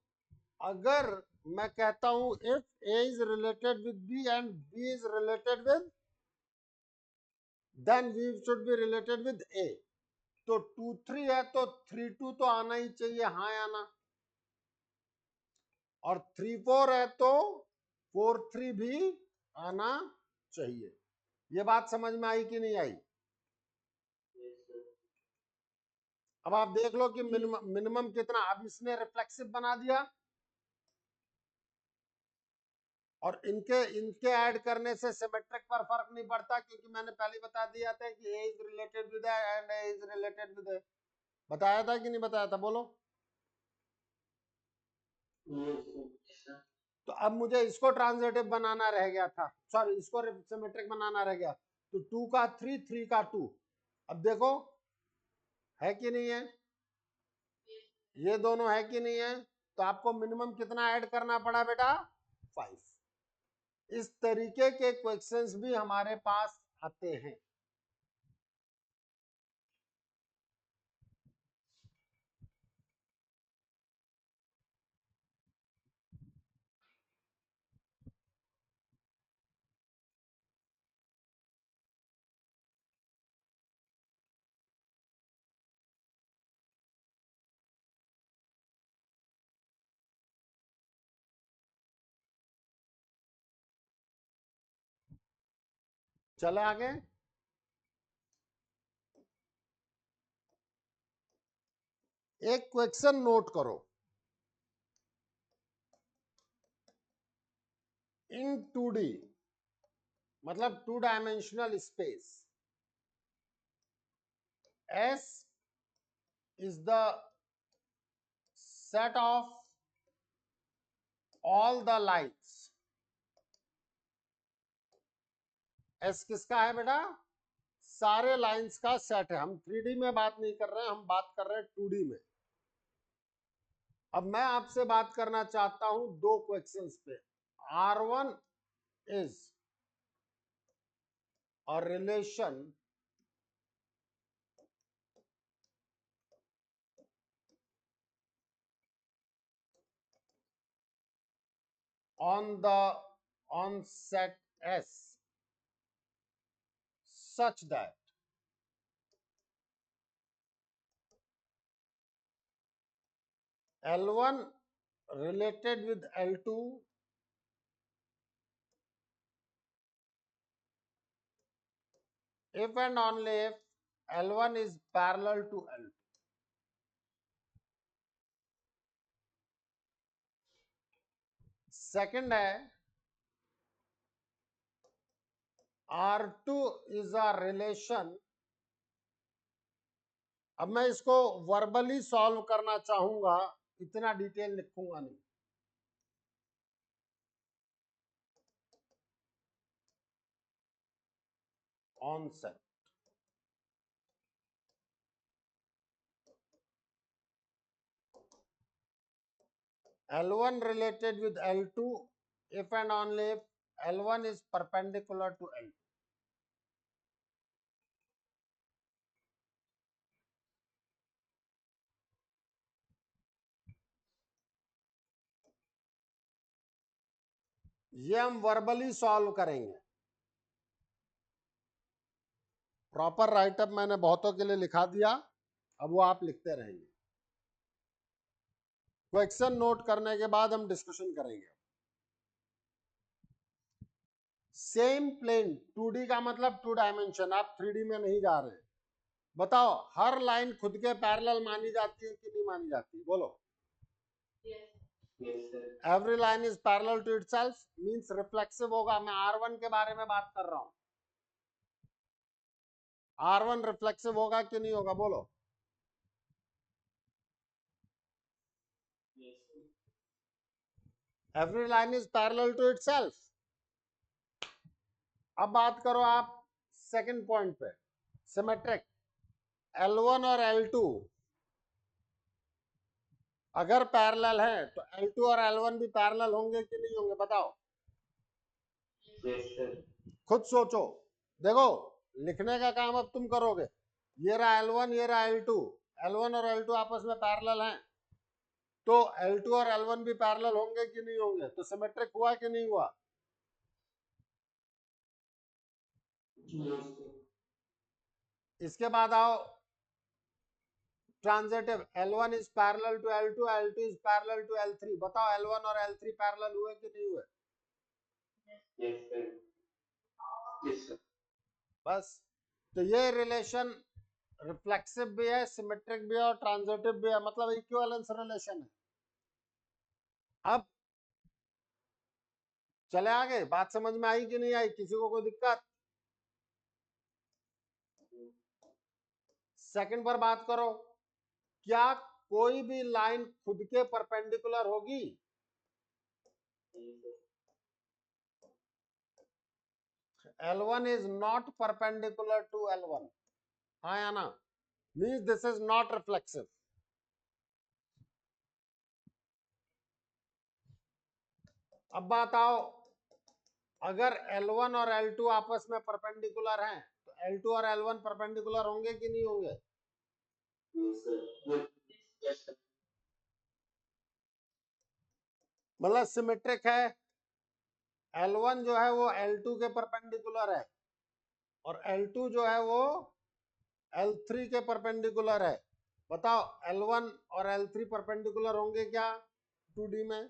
अगर मैं कहता हूं if A is related with B and B is related with, then we should be related with A. तो 2 3 है तो 3 2 तो आना ही चाहिए, हाँ या ना। और 3 4 है तो 4 3 भी आना चाहिए। ये बात समझ में आई कि नहीं आई? अब आप देख लो कि मिनिमम कितना। अब इसने रिफ्लेक्सिव बना दिया, और इनके इनके ऐड करने से सिमेट्रिक पर फर्क नहीं पड़ता, क्योंकि मैंने पहले बता दिया था कि A is related with and A is related with. बताया था कि नहीं बताया था? बोलो। तो अब मुझे इसको ट्रांजिटिव बनाना रह गया था, सॉरी इसको सिमेट्रिक बनाना रह गया। तो 2 का 3 3 का 2। अब देखो है कि नहीं है, ये दोनों है कि नहीं है। तो आपको मिनिमम कितना ऐड करना पड़ा बेटा? 5। इस तरीके के क्वेश्चंस भी हमारे पास आते हैं। चले आगे। एक क्वेश्चन नोट करो। इन 2D मतलब 2 dimensional space, S is the set of all the lines। S किसका है बेटा? सारे लाइंस का सेट है। हम 3D में बात नहीं कर रहे हैं, हम बात कर रहे हैं 2D में। अब मैं आपसे बात करना चाहता हूं दो क्वेश्चंस पे। R1 is a relation on set S such that L1 related with L2 if and only if L1 is parallel to L2। Second है R2 is a relation। अब मैं इसको वर्बली सॉल्व करना चाहूंगा, इतना डिटेल लिखूंगा नहीं। On set L1 related with L2 if and only if L1 is perpendicular to L2। ये हम वर्बली सॉल्व करेंगे। प्रॉपर राइटअप मैंने बहुतों के लिए लिखा दिया, अब वो आप लिखते रहेंगे। क्वेश्चन नोट करने के बाद हम डिस्कशन करेंगे। सेम प्लेन 2D का मतलब 2 डायमेंशन, आप 3D में नहीं जा रहे। बताओ हर लाइन खुद के पैरेलल मानी जाती है कि नहीं मानी जाती? बोलो। Every line is parallel to itself means reflexive होगा। मैं R1 के बारे में बात कर रहा हूं। R1 रिफ्लेक्सिव होगा कि नहीं होगा? बोलो। Every line is parallel to itself. अब बात करो आप सेकंड पॉइंट पे, सिमेट्रिक। L1 और L2 अगर पैरेलल है तो L2 और L1 भी पैरेलल होंगे कि नहीं होंगे? बताओ। खुद सोचो। देखो लिखने का काम अब तुम करोगे। ये रहा L1, ये रहा L2। L1 और L2 आपस में पैरेलल हैं, तो L2 और L1 भी पैरेलल होंगे कि नहीं होंगे? तो सिमेट्रिक हुआ कि नहीं हुआ? इसके बाद आओ transitive, L1 is parallel to L2, L2 is parallel to L3। बताओ L1 और L3 पैरेलल हुए कि नहीं हुए? Yes, sir. Yes, sir. बस, तो ये रिलेशन रिफ्लेक्सिव भी है, सिमेट्रिक भी है और ट्रांजिटिव भी है, मतलब इक्विवेलेंस रिलेशन है। अब चले आगे, बात समझ में आई कि नहीं आई? किसी को कोई दिक्कत? सेकंड पर बात करो, क्या कोई भी लाइन खुद के परपेंडिकुलर होगी? L1 is not perpendicular to L1, हाँ या ना? Means this is not reflexive. अब बात आओ, अगर L1 और L2 आपस में परपेंडिकुलर हैं तो L2 और L1 परपेंडिकुलर होंगे कि नहीं होंगे? Yes, sir. Yes, sir. मतलब सिमेट्रिक है। L1 जो है वो L2 के परपेंडिकुलर है और L2 जो है वो L3 के परपेंडिकुलर है। बताओ L1 और L3 परपेंडिकुलर होंगे क्या 2D में?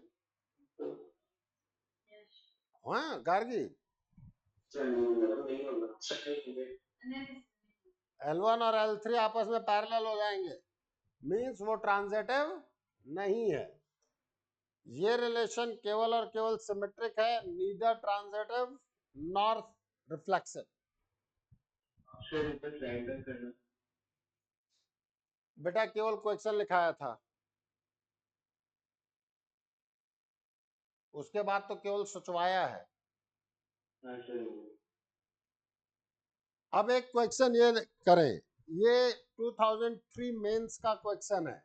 हाँ गार्गी, नहीं होगा। L1 और L3 आपस में पैरेलल हो जाएंगे, मींस वो ट्रांजिटिव नहीं है। ये रिलेशन केवल और केवल सिमेट्रिक है, नीदर ट्रांजिटिव नॉर रिफ्लेक्सिव। बेटा केवल क्वेश्चन लिखाया था, उसके बाद तो केवल सोचवाया है। अब एक क्वेश्चन ये करें, ये 2003 मेंस का क्वेश्चन है,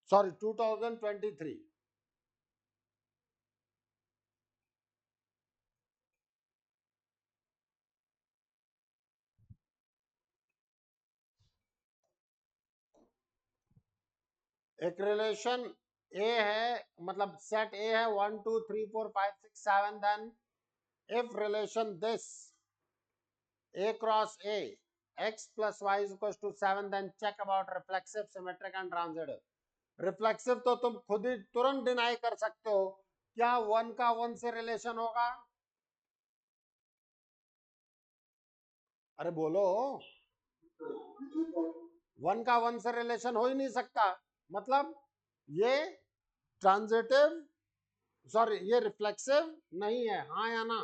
सॉरी 2023। एक रिलेशन ए है, मतलब सेट ए है 1 2 3 4 5 6 7, then if relation this A cross A x plus y is equals to 7, then check about reflexive, symmetric and transitive. Reflexive तो तुम खुद ही तुरंत डिनाई कर सकते हो, क्या 1 का 1 से रिलेशन होगा? अरे बोलो, 1 का 1 से रिलेशन हो ही नहीं सकता, मतलब ये ट्रांजिटिव, सॉरी ये रिफ्लेक्सिव नहीं है, हाँ या ना?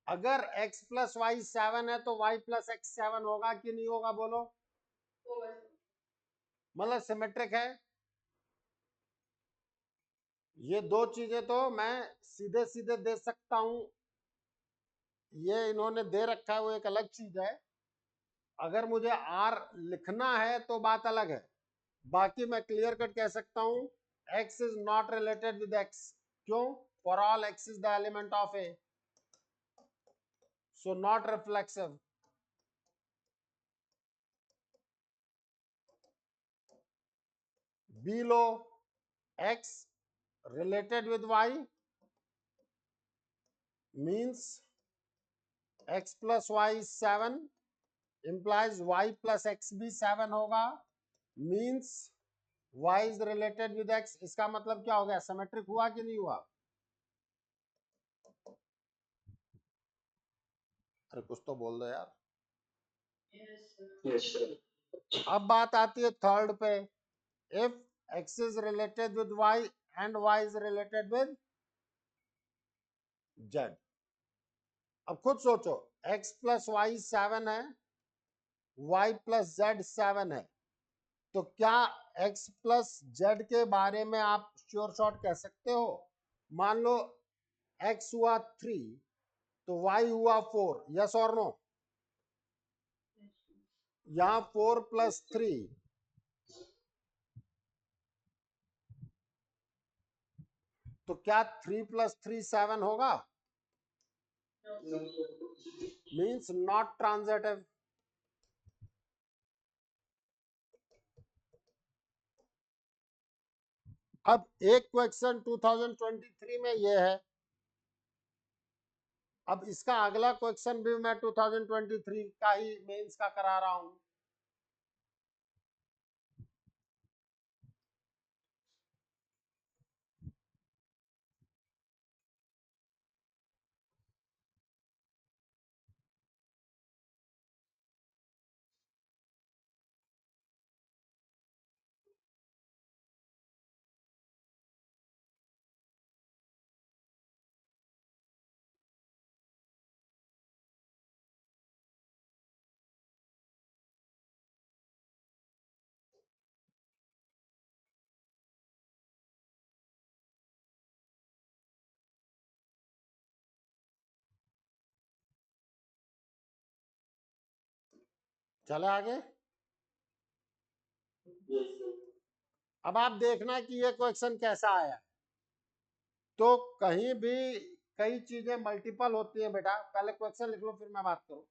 अगर x प्लस वाई 7 है तो y प्लस एक्स 7 होगा कि नहीं होगा? बोलो, मतलब सिमेट्रिक है। ये दो चीजें तो मैं सीधे सीधे दे सकता हूं, ये इन्होंने दे रखा है वो एक अलग चीज है। अगर मुझे r लिखना है तो बात अलग है, बाकी मैं क्लियर कट कह सकता हूं x is not related with x। क्यों? For all x is the element of a, so not reflexive. b low, x related with y means x plus y is 7 implies y plus x भी 7 होगा, means y is related with x। इसका मतलब क्या हो गया? Symmetric हुआ कि नहीं हुआ? अरे कुछ तो बोल दो यार। Yes, sir. अब बात आती है थर्ड पे, if x is related with y and y is related with z। अब खुद सोचो, x plus y 7 है, y plus z 7 है, तो क्या x plus z के बारे में आप श्योर शॉट कह सकते हो? मान लो x हुआ 3 तो y हुआ 4, यस और नो? यहां 4 प्लस 3, तो क्या 3 प्लस 3 7 होगा? Means not transitive. अब एक क्वेश्चन 2023 में ये है, अब इसका अगला क्वेश्चन भी मैं 2023 का ही मेंस का करा रहा हूं। चले आगे। Yes, sir. अब आप देखना कि ये क्वेश्चन कैसा आया। तो कहीं भी कई चीजें मल्टीपल होती हैं बेटा, पहले क्वेश्चन लिख लो फिर मैं बात करूं।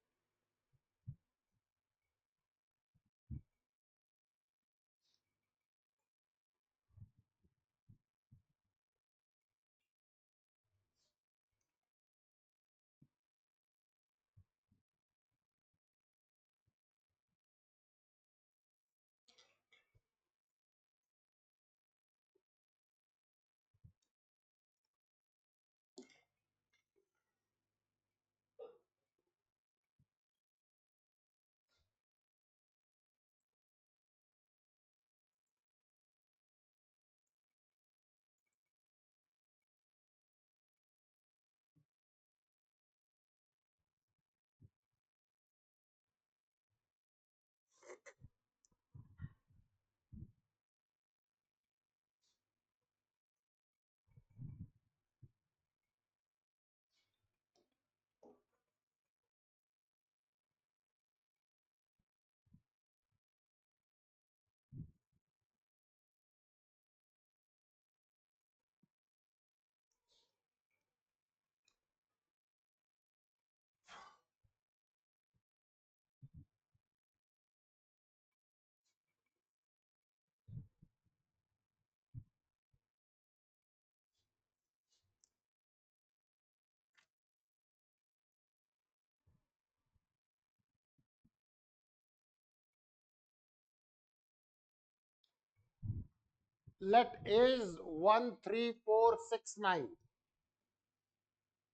Let A is 1, 3, 4, 6, 9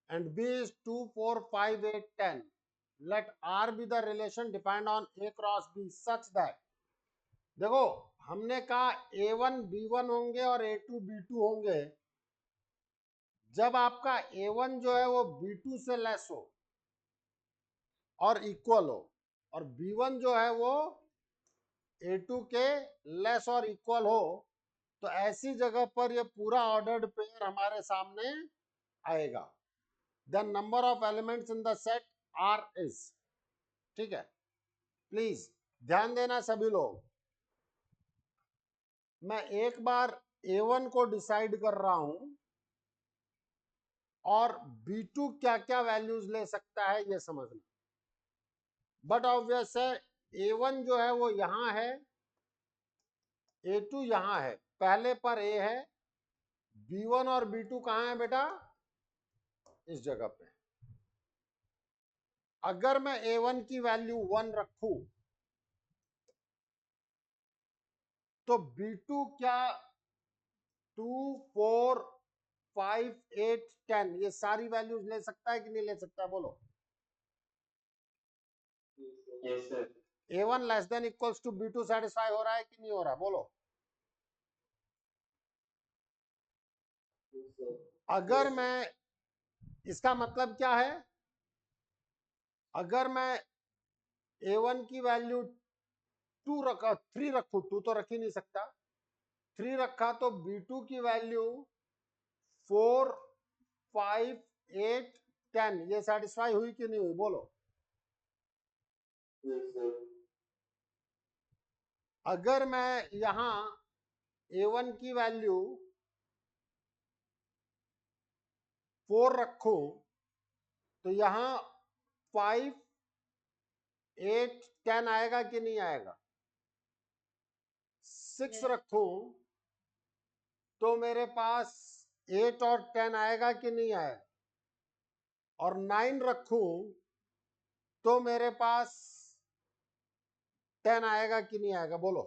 and B is 2, 4, 5, 8, 10. Let R be the relation depend on A cross B such that, देखो हमने कहा A1 B1 होंगे और A2 B2 होंगे जब आपका A1 जो है वो B2 से लेस हो और इक्वल हो, और B1 जो है वो A2 के लेस और इक्वल हो, तो ऐसी जगह पर ये पूरा ऑर्डर्ड पेयर हमारे सामने आएगा। The number of elements in the set are is, ठीक है, प्लीज ध्यान देना सभी लोग। मैं एक बार A1 को डिसाइड कर रहा हूं और B2 क्या क्या वैल्यूज ले सकता है ये समझना। बट ऑब्वियस है A1 जो है वो यहां है, A2 यहां है, पहले पर A है, B1 और B2 कहां है बेटा, इस जगह पे। अगर मैं A1 की वैल्यू 1 रखूं तो B2 क्या 2, 4, 5, 8, 10 ये सारी वैल्यूज ले सकता है कि नहीं ले सकता, बोलो। Yes, sir. A1 less than equals to B2 satisfy हो रहा है कि नहीं हो रहा, बोलो। Yes, sir. अगर मैं, इसका मतलब क्या है, अगर मैं A1 की वैल्यू 2 रखा, 3 रखू, 2 तो रख ही नहीं सकता, 3 रखा तो B2 की वैल्यू 4, 5, 8, 10 ये सेटिस्फाई हुई कि नहीं हुई, बोलो। Yes, sir. अगर मैं यहां A1 की वैल्यू 4 रखूं तो यहां 5, 8, 10 आएगा कि नहीं आएगा। 6 रखूं तो मेरे पास 8 और 10 आएगा कि नहीं आएगा, और 9 रखूं तो मेरे पास 10 आएगा कि नहीं आएगा, बोलो।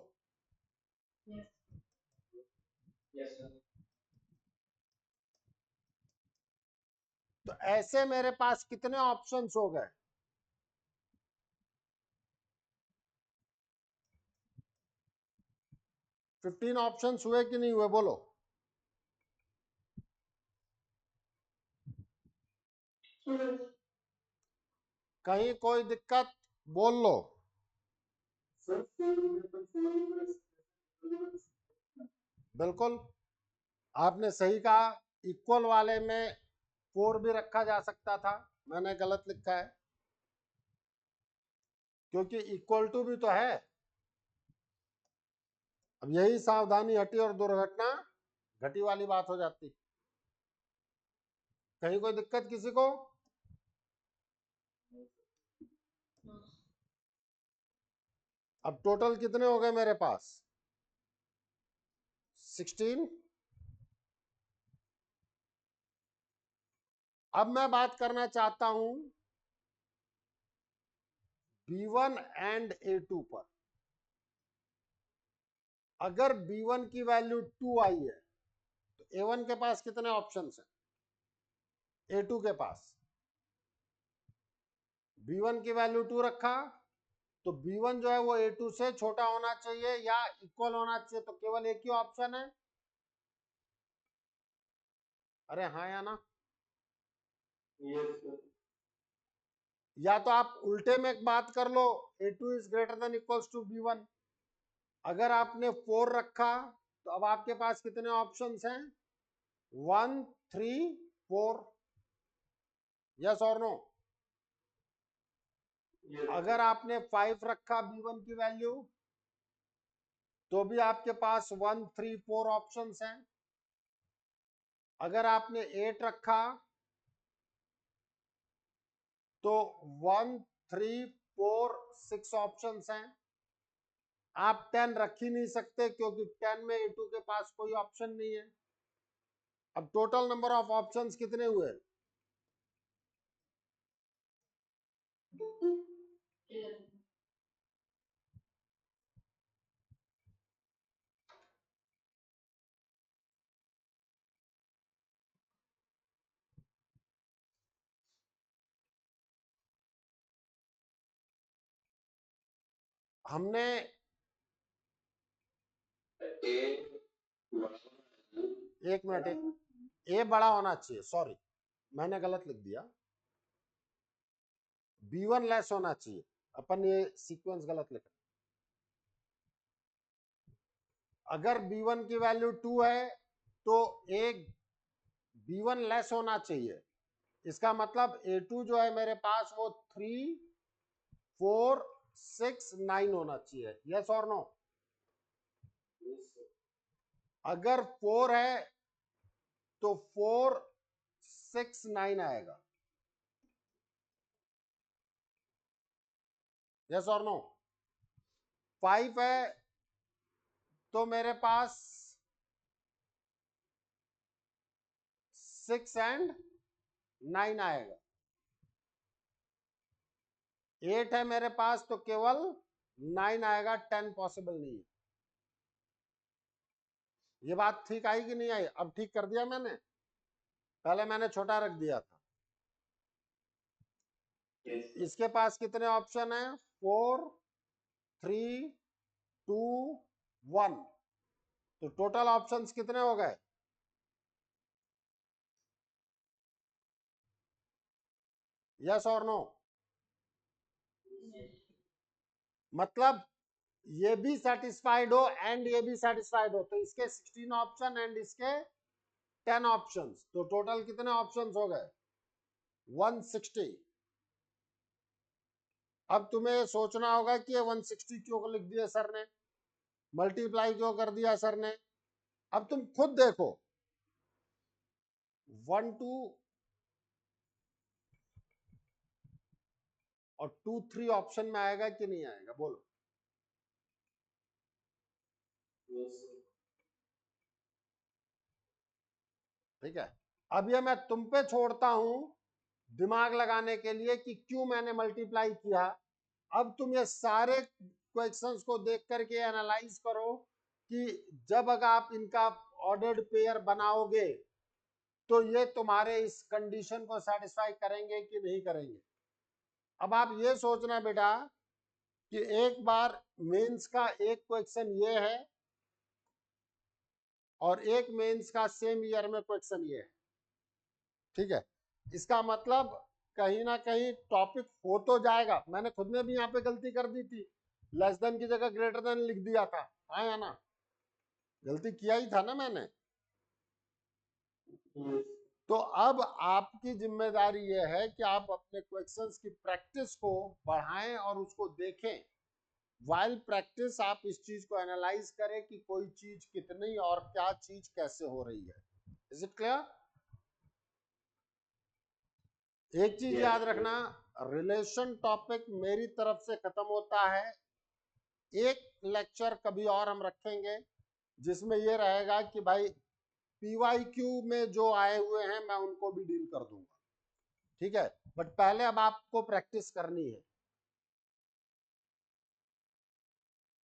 Yes sir. तो ऐसे मेरे पास कितने ऑप्शंस हो गए, 15 ऑप्शंस हुए कि नहीं हुए, बोलो। कहीं कोई दिक्कत, बोल लो। सर बिल्कुल, आपने सही कहा। इक्वल वाले में 4 भी रखा जा सकता था, मैंने गलत लिखा है, क्योंकि इक्वल टू भी तो है। अब यही सावधानी हटी और दुर्घटना घटी वाली बात हो जाती। कहीं कोई दिक्कत किसी को? अब टोटल कितने हो गए मेरे पास, 16। अब मैं बात करना चाहता हूं B1 एंड A2 पर। अगर B1 की वैल्यू 2 आई है तो A1 के पास कितने ऑप्शंस हैं, A2 के पास। B1 की वैल्यू 2 रखा तो B1 जो है वो A2 से छोटा होना चाहिए या इक्वल होना चाहिए, तो केवल एक ही ऑप्शन है, अरे हाँ या ना। Yes sir. या तो आप उल्टे में एक बात कर लो, A2 is greater than equals to B1। अगर आपने 4 रखा तो अब आपके पास कितने ऑप्शंस हैं, 1 3 4, यस और नो। अगर आपने 5 रखा B1 की वैल्यू तो भी आपके पास 1 3 4 ऑप्शंस हैं। अगर आपने 8 रखा तो 1 3 4 6 ऑप्शंस हैं। आप 10 रख ही नहीं सकते क्योंकि 10 में A2 के पास कोई ऑप्शन नहीं है। अब टोटल नंबर ऑफ ऑप्शंस कितने हुए, हमने एक मिनट, ए बड़ा होना चाहिए, सॉरी मैंने गलत लिख दिया, B1 लेस होना चाहिए, अपन ये सीक्वेंस गलत लिखा। अगर B1 की वैल्यू 2 है तो एक B1 लेस होना चाहिए, इसका मतलब A2 जो है मेरे पास वो 3 4 6 9 होना चाहिए, यस और नो। अगर 4 है तो 4 6 9 आएगा, यस और नो। 5 है तो मेरे पास 6 एंड 9 आएगा। 8 है मेरे पास तो केवल 9 आएगा, 10 पॉसिबल नहीं है। ये बात ठीक आई कि नहीं आई, अब ठीक कर दिया मैंने, पहले मैंने छोटा रख दिया था। इसके पास कितने ऑप्शन है, 4 3 2 1, तो टोटल ऑप्शंस कितने हो गए, यस और नो। मतलब ये भी सेटिस्फाइड हो एंड ये भी सेटिस्फाइड हो, तो इसके 16 ऑप्शन एंड इसके 10 ऑप्शंस, तो टोटल कितने ऑप्शंस हो गए, 160। अब तुम्हें सोचना होगा कि ये 160 क्यों लिख दिया सर ने, मल्टीप्लाई क्यों कर दिया सर ने। अब तुम खुद देखो, 1 2 और 2 3 ऑप्शन में आएगा कि नहीं आएगा, बोलो। ठीक है, अब ये मैं तुम पे छोड़ता हूं दिमाग लगाने के लिए कि क्यों मैंने मल्टीप्लाई किया। अब तुम ये सारे क्वेश्चंस को देख करके एनालाइज करो कि जब अगर आप इनका ऑर्डर्ड पेयर बनाओगे तो ये तुम्हारे इस कंडीशन को सेटिस्फाई करेंगे कि नहीं करेंगे। अब आप ये सोचना बेटा कि एक बार मेंस का एक क्वेश्चन ये है और एक मेंस का सेम ईयर में क्वेश्चन ये है, ठीक है। इसका मतलब कहीं ना कहीं टॉपिक हो तो जाएगा। मैंने खुद में भी यहाँ पे गलती कर दी थी, लेस देन की जगह ग्रेटर देन लिख दिया था, हाँ या ना, गलती किया ही था ना मैंने। Yes. तो अब आपकी जिम्मेदारी यह है कि आप अपने क्वेश्चंस की प्रैक्टिस को बढ़ाएं और उसको देखें। वाइल प्रैक्टिस आप इस चीज को एनालाइज करें कि कोई चीज कितनी और क्या चीज कैसे हो रही है। Is it clear? एक चीज Yes, याद yes. रखना, रिलेशन टॉपिक मेरी तरफ से खत्म होता है। एक लेक्चर कभी और हम रखेंगे जिसमें ये रहेगा कि भाई PYQ में जो आए हुए हैं मैं उनको भी डील कर दूंगा, ठीक है। बट पहले अब आपको प्रैक्टिस करनी है।